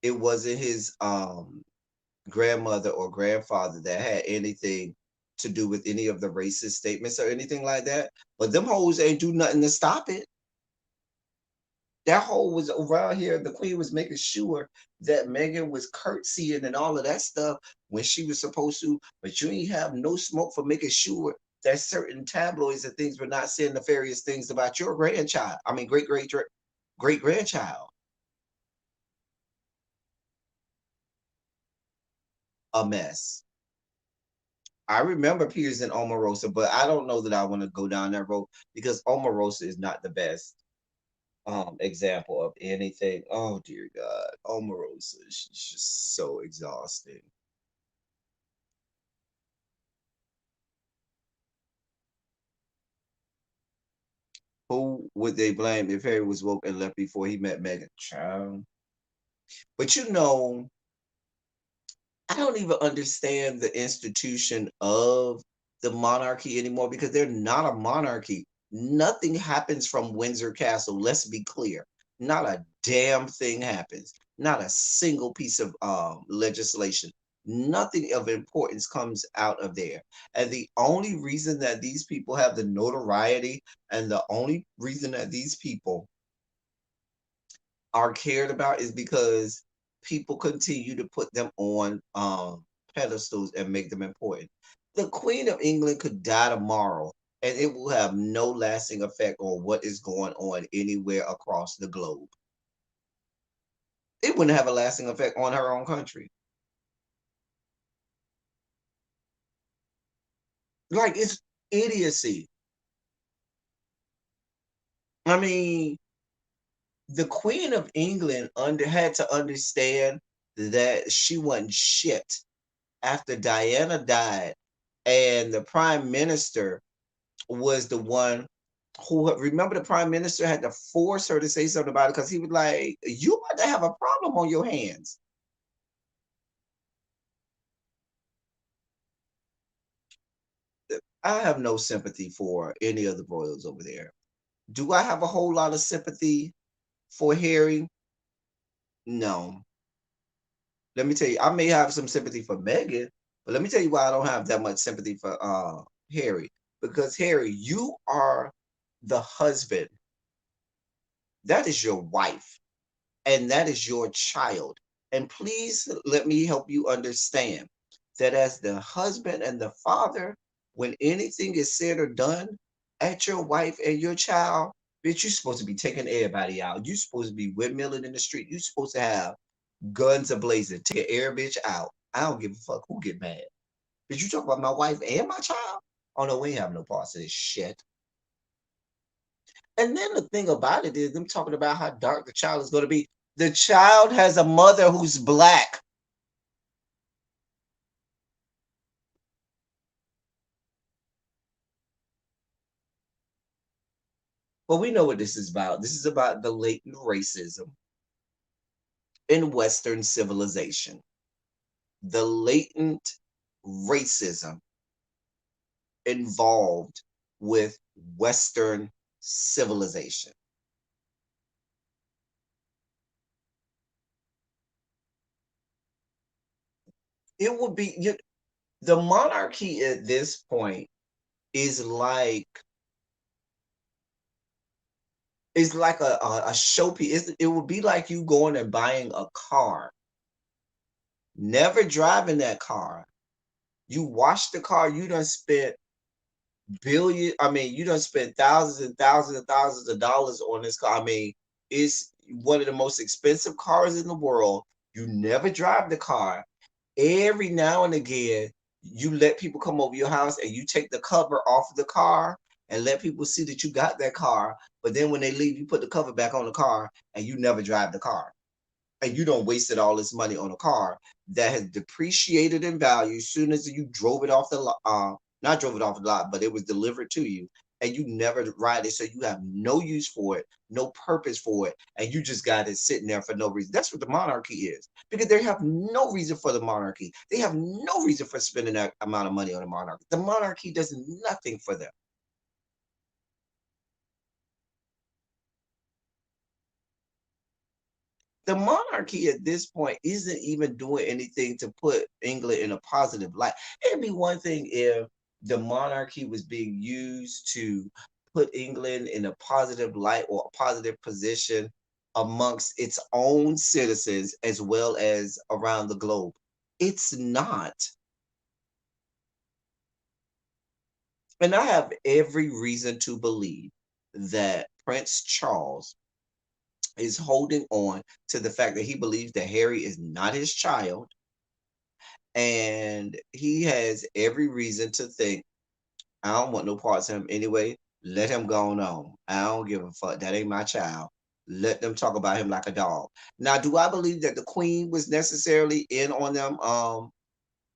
A: it wasn't his grandmother or grandfather that had anything to do with any of the racist statements or anything like that. But them hoes ain't do nothing to stop it. That hoe was around here. The queen was making sure that Megan was curtsying and all of that stuff when she was supposed to, but you ain't have no smoke for making sure that certain tabloids and things were not saying nefarious things about your grandchild. I mean, great grandchild. A mess. I remember Piers and Omarosa, but I don't know that I want to go down that road because Omarosa is not the best example of anything. Oh dear God, Omarosa is just so exhausting. Who would they blame if Harry was woke and left before he met Meghan? Child. But I don't even understand the institution of the monarchy anymore because they're not a monarchy. Nothing happens from Windsor Castle. Let's be clear. Not a damn thing happens. Not a single piece of legislation. Nothing of importance comes out of there. And the only reason that these people have the notoriety and the only reason that these people are cared about is because people continue to put them on pedestals and make them important. The Queen of England could die tomorrow and it will have no lasting effect on what is going on anywhere across the globe. It wouldn't have a lasting effect on her own country. Like, it's idiocy. I mean, the Queen of England had to understand that she wasn't shit after Diana died, and the prime minister was the one who, remember, the prime minister had to force her to say something about it because he was like, "You about to have a problem on your hands." I have no sympathy for any of the royals over there. Do I have a whole lot of sympathy for Harry? No. Let me tell you, I may have some sympathy for Meghan, but let me tell you why I don't have that much sympathy for Harry. Because Harry, you are the husband. That is your wife, and that is your child. And please let me help you understand that as the husband and the father, when anything is said or done at your wife and your child, bitch, you're supposed to be taking everybody out. You're supposed to be windmilling in the street. You're supposed to have guns ablazing, take air bitch out. I don't give a fuck who get mad. Did you talk about my wife and my child? Oh no, we ain't have no parts of this shit. And then the thing about it is them talking about how dark the child is going to be. The child has a mother who's black. But we know what this is about. This is about the latent racism in Western civilization. The latent racism involved with Western civilization. It would be the monarchy at this point is like a showpiece. It would be like you going and buying a car, never driving that car. You wash the car, you done spent you done spent thousands and thousands and thousands of dollars on this car. I mean, it's one of the most expensive cars in the world. You never drive the car. Every now and again, you let people come over your house and you take the cover off of the car and let people see that you got that car. But then when they leave, you put the cover back on the car and you never drive the car. And you don't wasted all this money on a car that has depreciated in value as soon as you drove it off the lot, not drove it off the lot, but it was delivered to you, and you never ride it, so you have no use for it, no purpose for it, and you just got it sitting there for no reason. That's what the monarchy is, because they have no reason for the monarchy. They have no reason for spending that amount of money on the monarchy. The monarchy does nothing for them. The monarchy at this point isn't even doing anything to put England in a positive light. It'd be one thing if the monarchy was being used to put England in a positive light or a positive position amongst its own citizens as well as around the globe. It's not. And I have every reason to believe that Prince Charles is holding on to the fact that he believes that Harry is not his child. And he has every reason to think, I don't want no parts of him anyway. Let him go on. I don't give a fuck. That ain't my child. Let them talk about him like a dog. Now, do I believe that the Queen was necessarily in on them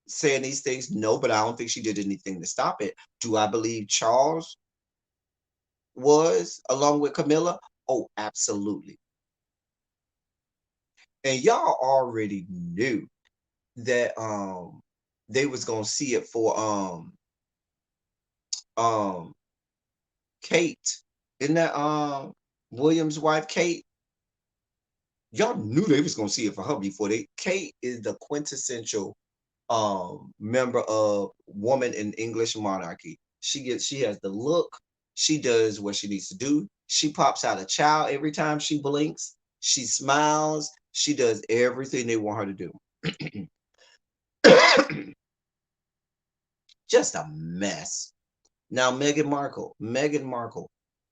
A: saying these things? No, but I don't think she did anything to stop it. Do I believe Charles was along with Camilla? Oh, absolutely. And y'all already knew that they was gonna see it for um Kate. Isn't that William's wife, Kate? Y'all knew they was gonna see it for her before they Kate is the quintessential member of woman in English monarchy. She has the look, she does what she needs to do. She pops out a child every time she blinks, she smiles, she does everything they want her to do. Just a mess. Now, Meghan Markle,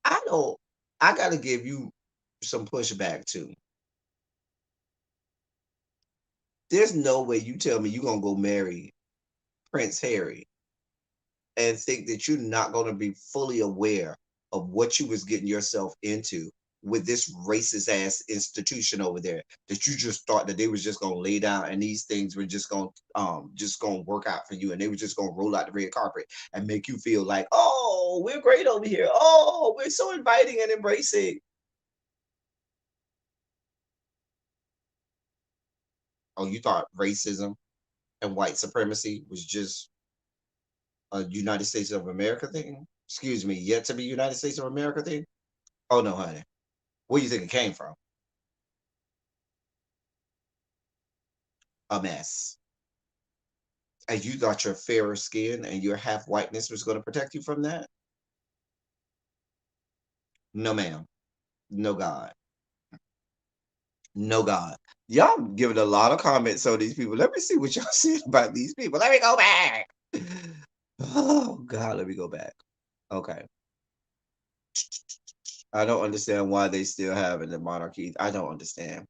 A: I don't, I got to give you some pushback too. There's no way you tell me you're going to go marry Prince Harry and think that you're not going to be fully aware of what you was getting yourself into with this racist ass institution over there, that you just thought that they was just going to lay down and these things were just going to work out for you, and they were just going to roll out the red carpet and make you feel like, oh, we're great over here, oh, we're so inviting and embracing. Oh, you thought racism and white supremacy was just a United States of America thing? Excuse me, yet to be United States of America thing? Oh no, honey. Where do you think it came from? A mess. And you thought your fairer skin and your half whiteness was going to protect you from that? No, ma'am. No, God. No, God. Y'all giving a lot of comments on these people. Let me see what y'all said about these people. Let me go back. Oh, God, let me go back. Okay. I don't understand why they still have in the monarchy. I don't understand.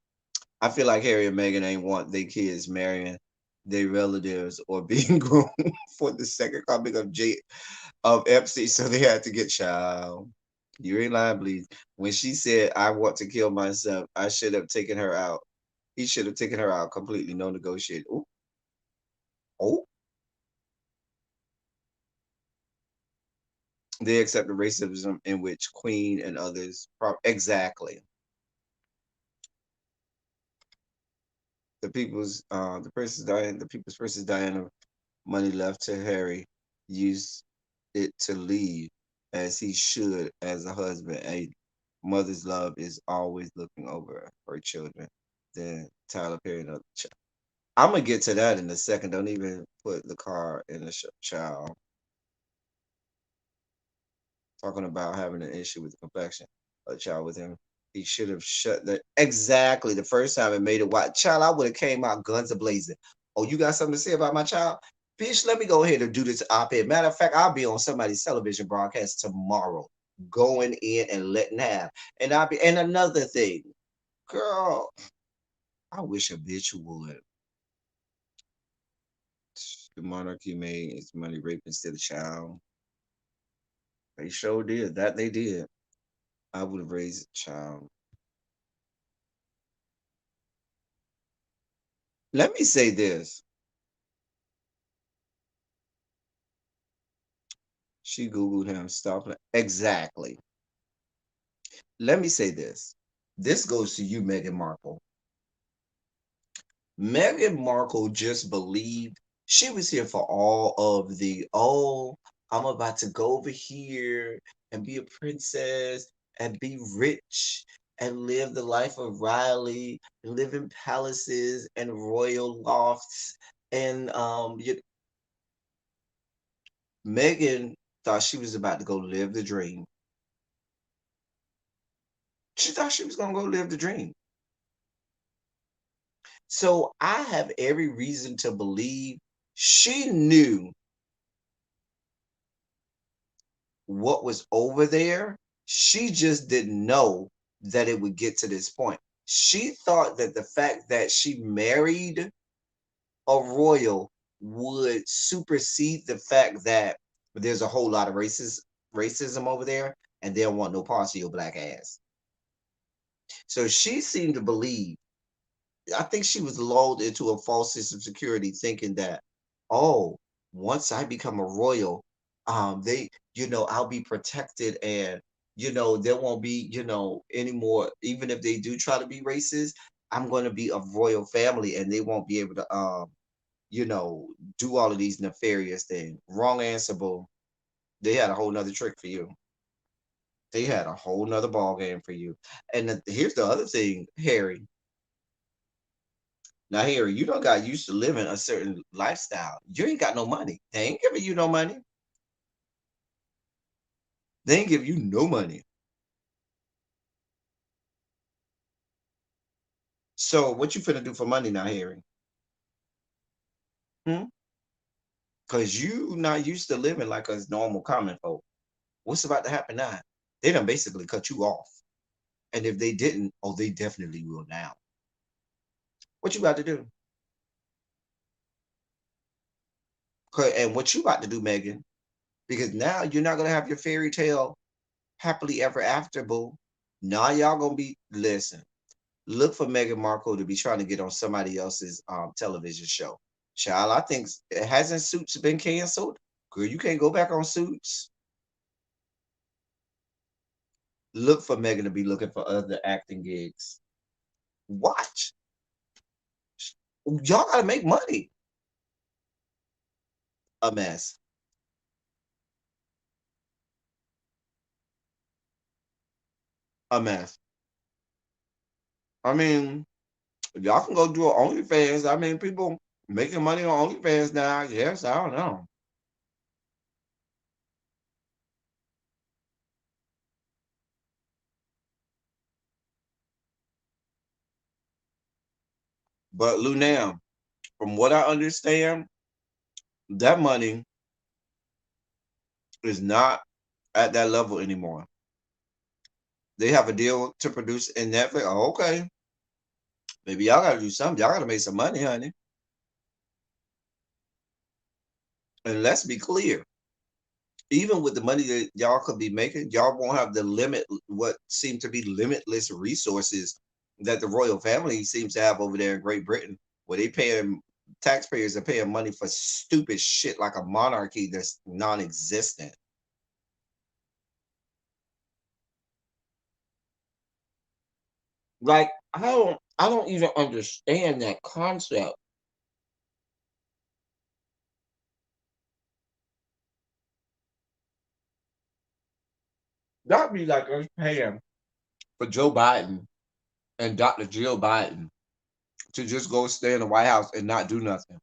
A: I feel like Harry and Meghan ain't want their kids marrying their relatives or being groomed for the second coming of Epstein, so they had to get child. You ain't lying, please. When she said, I want to kill myself, I should have taken her out. He should have taken her out completely, no negotiate. Oh, oh. They accept the racism in which Queen and others exactly the people's Princess Diana money left to Harry used it to leave as he should as a husband. A mother's love is always looking over her children. Then Tyler Perry another child. I'm gonna get to that in a second. Don't even put the car in the child. Talking about having an issue with the complexion of the child with him. He should have shut that exactly the first time and made it white. Child, I would have came out guns a blazing. Oh, you got something to say about my child? Bitch, let me go ahead and do this op-ed. Matter of fact, I'll be on somebody's television broadcast tomorrow, going in and letting have. And another thing, girl, I wish a bitch would. The monarchy made its money raping still a child. They sure did. That they did. I would have raised a child. Let me say this. She Googled him. Stop. Exactly. Let me say this. This goes to you, Meghan Markle. Meghan Markle just believed she was here for all of I'm about to go over here and be a princess and be rich and live the life of Riley and live in palaces and royal lofts. And Meghan thought she was about to go live the dream. She thought she was going to go live the dream. So I have every reason to believe she knew what was over there. She just didn't know that it would get to this point. She thought that the fact that she married a royal would supersede the fact that there's a whole lot of racism over there and they don't want no parts of your black ass. So she seemed to believe, I think she was lulled into a false sense of security, thinking that, oh, once I become a royal, I'll be protected, and there won't be, anymore. Even if they do try to be racist, I'm going to be of royal family, and they won't be able to, do all of these nefarious things. Wrong answer, boo. They had a whole nother trick for you. They had a whole nother ball game for you. And here's the other thing, Harry. Now, Harry, you don't got used to living a certain lifestyle. You ain't got no money. They ain't giving you no money. They ain't give you no money. So what you finna do for money now, Harry? Because you not used to living like us normal common folk. What's about to happen now? They done basically cut you off. And if they didn't, oh, they definitely will now. What you about to do? And what you about to do, Megan? Because now you're not gonna have your fairy tale happily ever after, boo. Now y'all gonna be listen. Look for Meghan Markle to be trying to get on somebody else's television show. Child, I think hasn't Suits been canceled? Girl, you can't go back on Suits. Look for Meghan to be looking for other acting gigs. Watch. Y'all gotta make money. A mess. A mess. I mean, y'all can go do an OnlyFans. I mean, people making money on OnlyFans now. Yes, I don't know. But Lunam, from what I understand, that money is not at that level anymore. They have a deal to produce in Netflix. Oh, okay. Maybe y'all gotta do something. Y'all gotta make some money, honey. And let's be clear. Even with the money that y'all could be making, y'all won't have the limit what seem to be limitless resources that the royal family seems to have over there in Great Britain, where they paying taxpayers are paying money for stupid shit like a monarchy that's non-existent. Like I don't even understand that concept. That'd be like us paying for Joe Biden and Dr. Jill Biden to just go stay in the White House and not do nothing.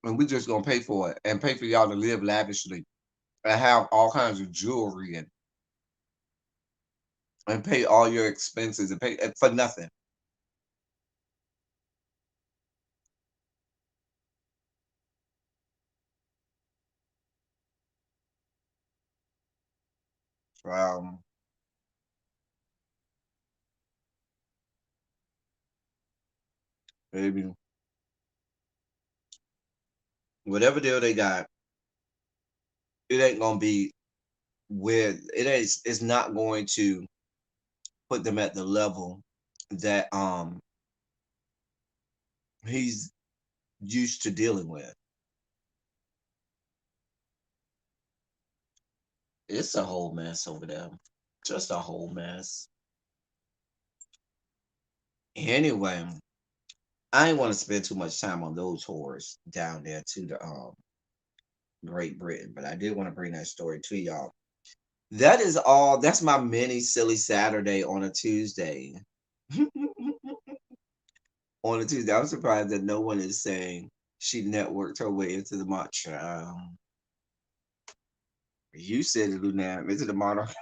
A: And we just gonna pay for it and pay for y'all to live lavishly and have all kinds of jewelry and pay all your expenses and pay for nothing. Um, Maybe whatever deal they got, it ain't gonna be where it is. It's not going to put them at the level that he's used to dealing with. It's a whole mess over there. Just a whole mess. Anyway, I ain't want to spend too much time on those whores down there to the Great Britain, but I did want to bring that story to y'all. That is all. That's my mini silly Saturday on a Tuesday. On a Tuesday, I'm surprised that no one is saying she networked her way into the match. You said it, Luna, into the monarch.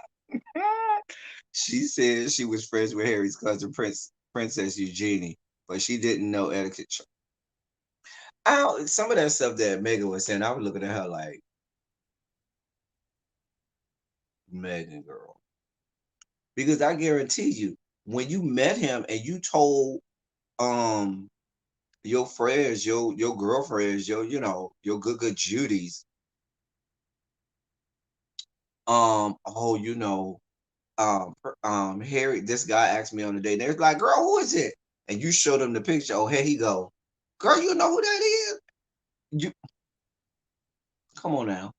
A: She said she was friends with Harry's cousin, Princess Eugenie, but she didn't know etiquette. Some of that stuff that Megan was saying, I was looking at her like, Megan, girl, because I guarantee you, when you met him and you told um your friends, your girlfriends, your good Judies, oh, Harry, this guy asked me on the date. They're like, girl, who is it? And you showed them the picture. Oh, here he go. Girl, you know who that is? You come on now.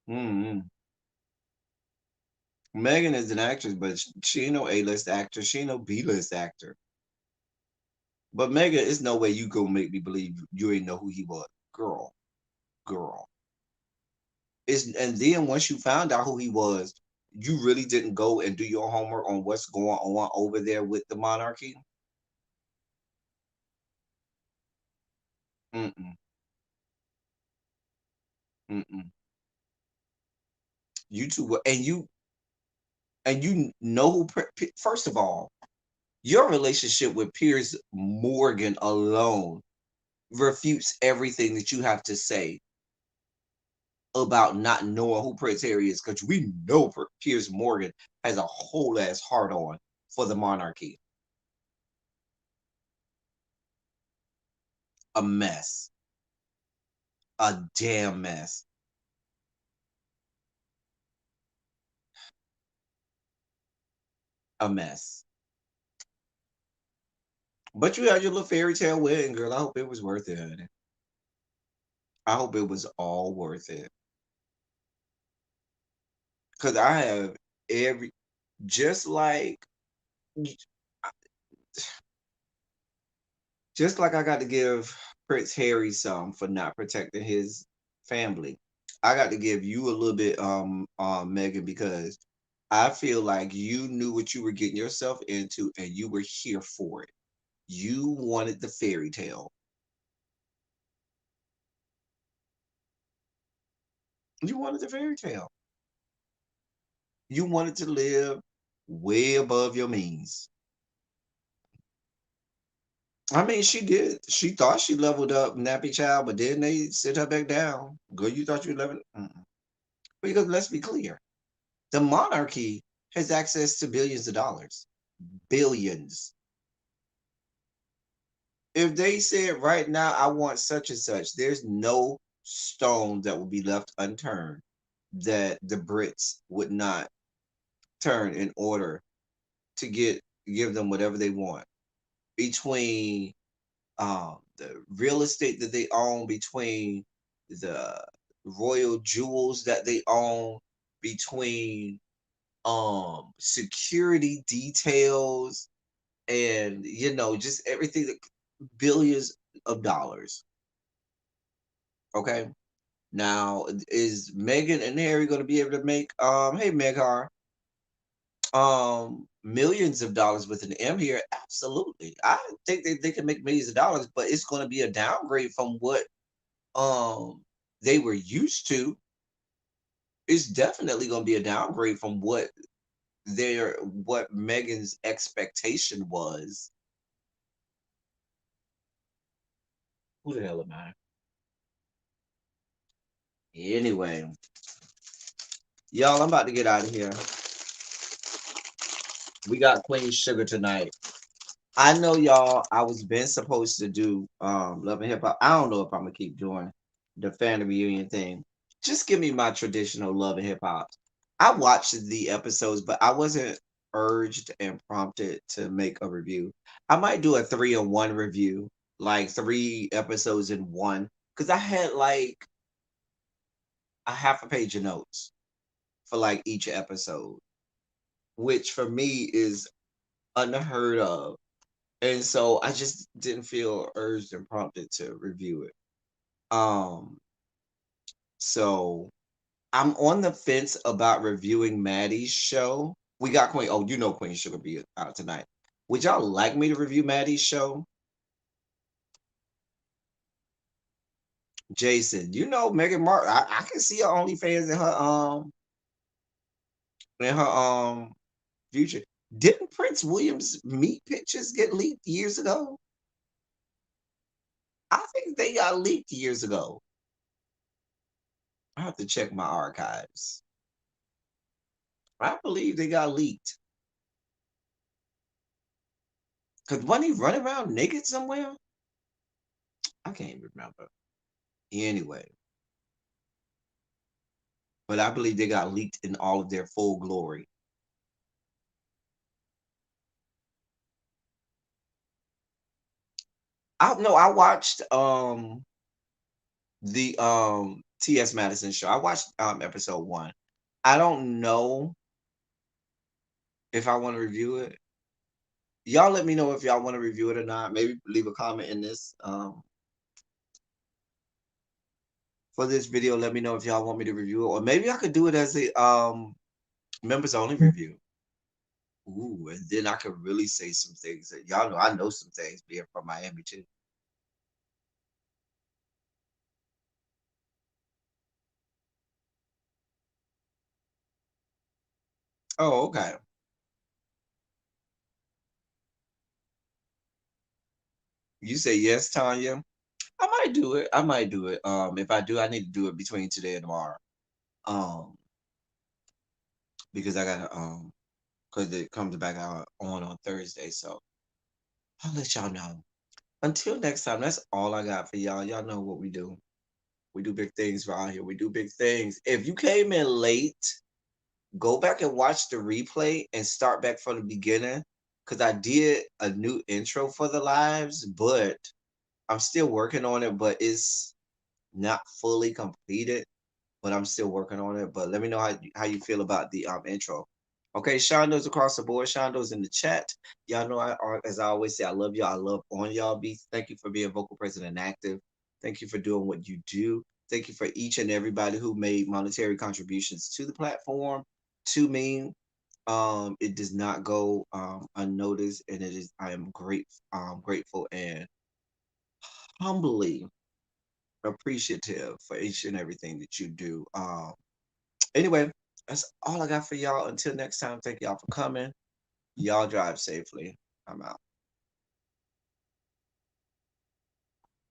A: Mm-hmm. Megan is an actress, but she ain't no A-list actor. She ain't no B-list actor. But Megan, it's no way you gonna make me believe you ain't know who he was. Girl, girl. And then once you found out who he was, you really didn't go and do your homework on what's going on over there with the monarchy. Mm-mm, mm-mm. You two were, and you know who. First of all, your relationship with Piers Morgan alone refutes everything that you have to say about not knowing who Prince Harry is, because we know Piers Morgan has a whole ass heart on for the monarchy. A mess, a damn mess, a mess. But you had your little fairy tale wedding, girl. I hope it was worth it, honey. I hope it was all worth it. Cause I have every just like just like I got to give Prince Harry some for not protecting his family. I got to give you a little bit, Megan, because I feel like you knew what you were getting yourself into and you were here for it. You wanted the fairy tale. You wanted the fairy tale. You wanted to live way above your means. I mean, she did. She thought she leveled up Nappy Child, but then they sit her back down. Girl, you thought you leveled. Because let's be clear, the monarchy has access to billions of dollars. Billions. If they said right now, I want such and such, there's no stone that will be left unturned that the Brits would not turn in order to get give them whatever they want between the real estate that they own, between the royal jewels that they own, between security details, and just everything that billions of dollars. Okay. Now, is Meghan and Harry going to be able to make hey Meghar, millions of dollars with an M here? Absolutely. I think they can make millions of dollars, but it's going to be a downgrade from what they were used to. It's definitely going to be a downgrade from what Megan's expectation was. Who the hell am I? Anyway, y'all, I'm about to get out of here. We got Queen Sugar tonight. I know y'all, I was been supposed to do Love and Hip Hop. I don't know if I'm gonna keep doing the family reunion thing. Just give me my traditional Love and Hip Hop. I watched the episodes, but I wasn't urged and prompted to make a review. I might do a 3-in-1 review, like 3 episodes in one, because I had like a half a page of notes for like each episode, which for me is unheard of. And so I just didn't feel urged and prompted to review it. Um, so I'm on the fence about reviewing Maddie's show. We got Queen. Oh, Queen Sugar be out tonight. Would y'all like me to review Maddie's show? Jason, Megan Mark. I can see her OnlyFans in her future. Didn't Prince William's meat pictures get leaked years ago? I think they got leaked years ago. I have to check my archives. I believe they got leaked. Cause wasn't he running around naked somewhere? I can't remember. Anyway, but I believe they got leaked in all of their full glory. I no, I watched the T.S. Madison show. I watched episode 1. I don't know if I want to review it. Y'all let me know if y'all want to review it or not. Maybe leave a comment in this for this video. Let me know if y'all want me to review it, or maybe I could do it as a members only review. Ooh, and then I could really say some things that y'all know. I know some things being from Miami too. Oh, okay. You say yes, Tanya. I might do it. I might do it. If I do, I need to do it between today and tomorrow. Um, because I gotta because it comes back out on Thursday. So I'll let y'all know. Until next time, that's all I got for y'all. Y'all know what we do. We do big things around here. We do big things. If you came in late, go back and watch the replay and start back from the beginning. Cause I did a new intro for the lives, but I'm still working on it, but it's not fully completed, but I'm still working on it. But let me know how you feel about the intro. Okay, Shondo's across the board. Shondo's in the chat. Y'all know as I always say, I love y'all. I love on y'all. Thank you for being vocal, present, and active. Thank you for doing what you do. Thank you for each and everybody who made monetary contributions to the platform, to me. It does not go unnoticed, and I am grateful and humbly appreciative for each and everything that you do. Anyway, that's all I got for y'all. Until next time, thank y'all for coming. Y'all drive safely. I'm out.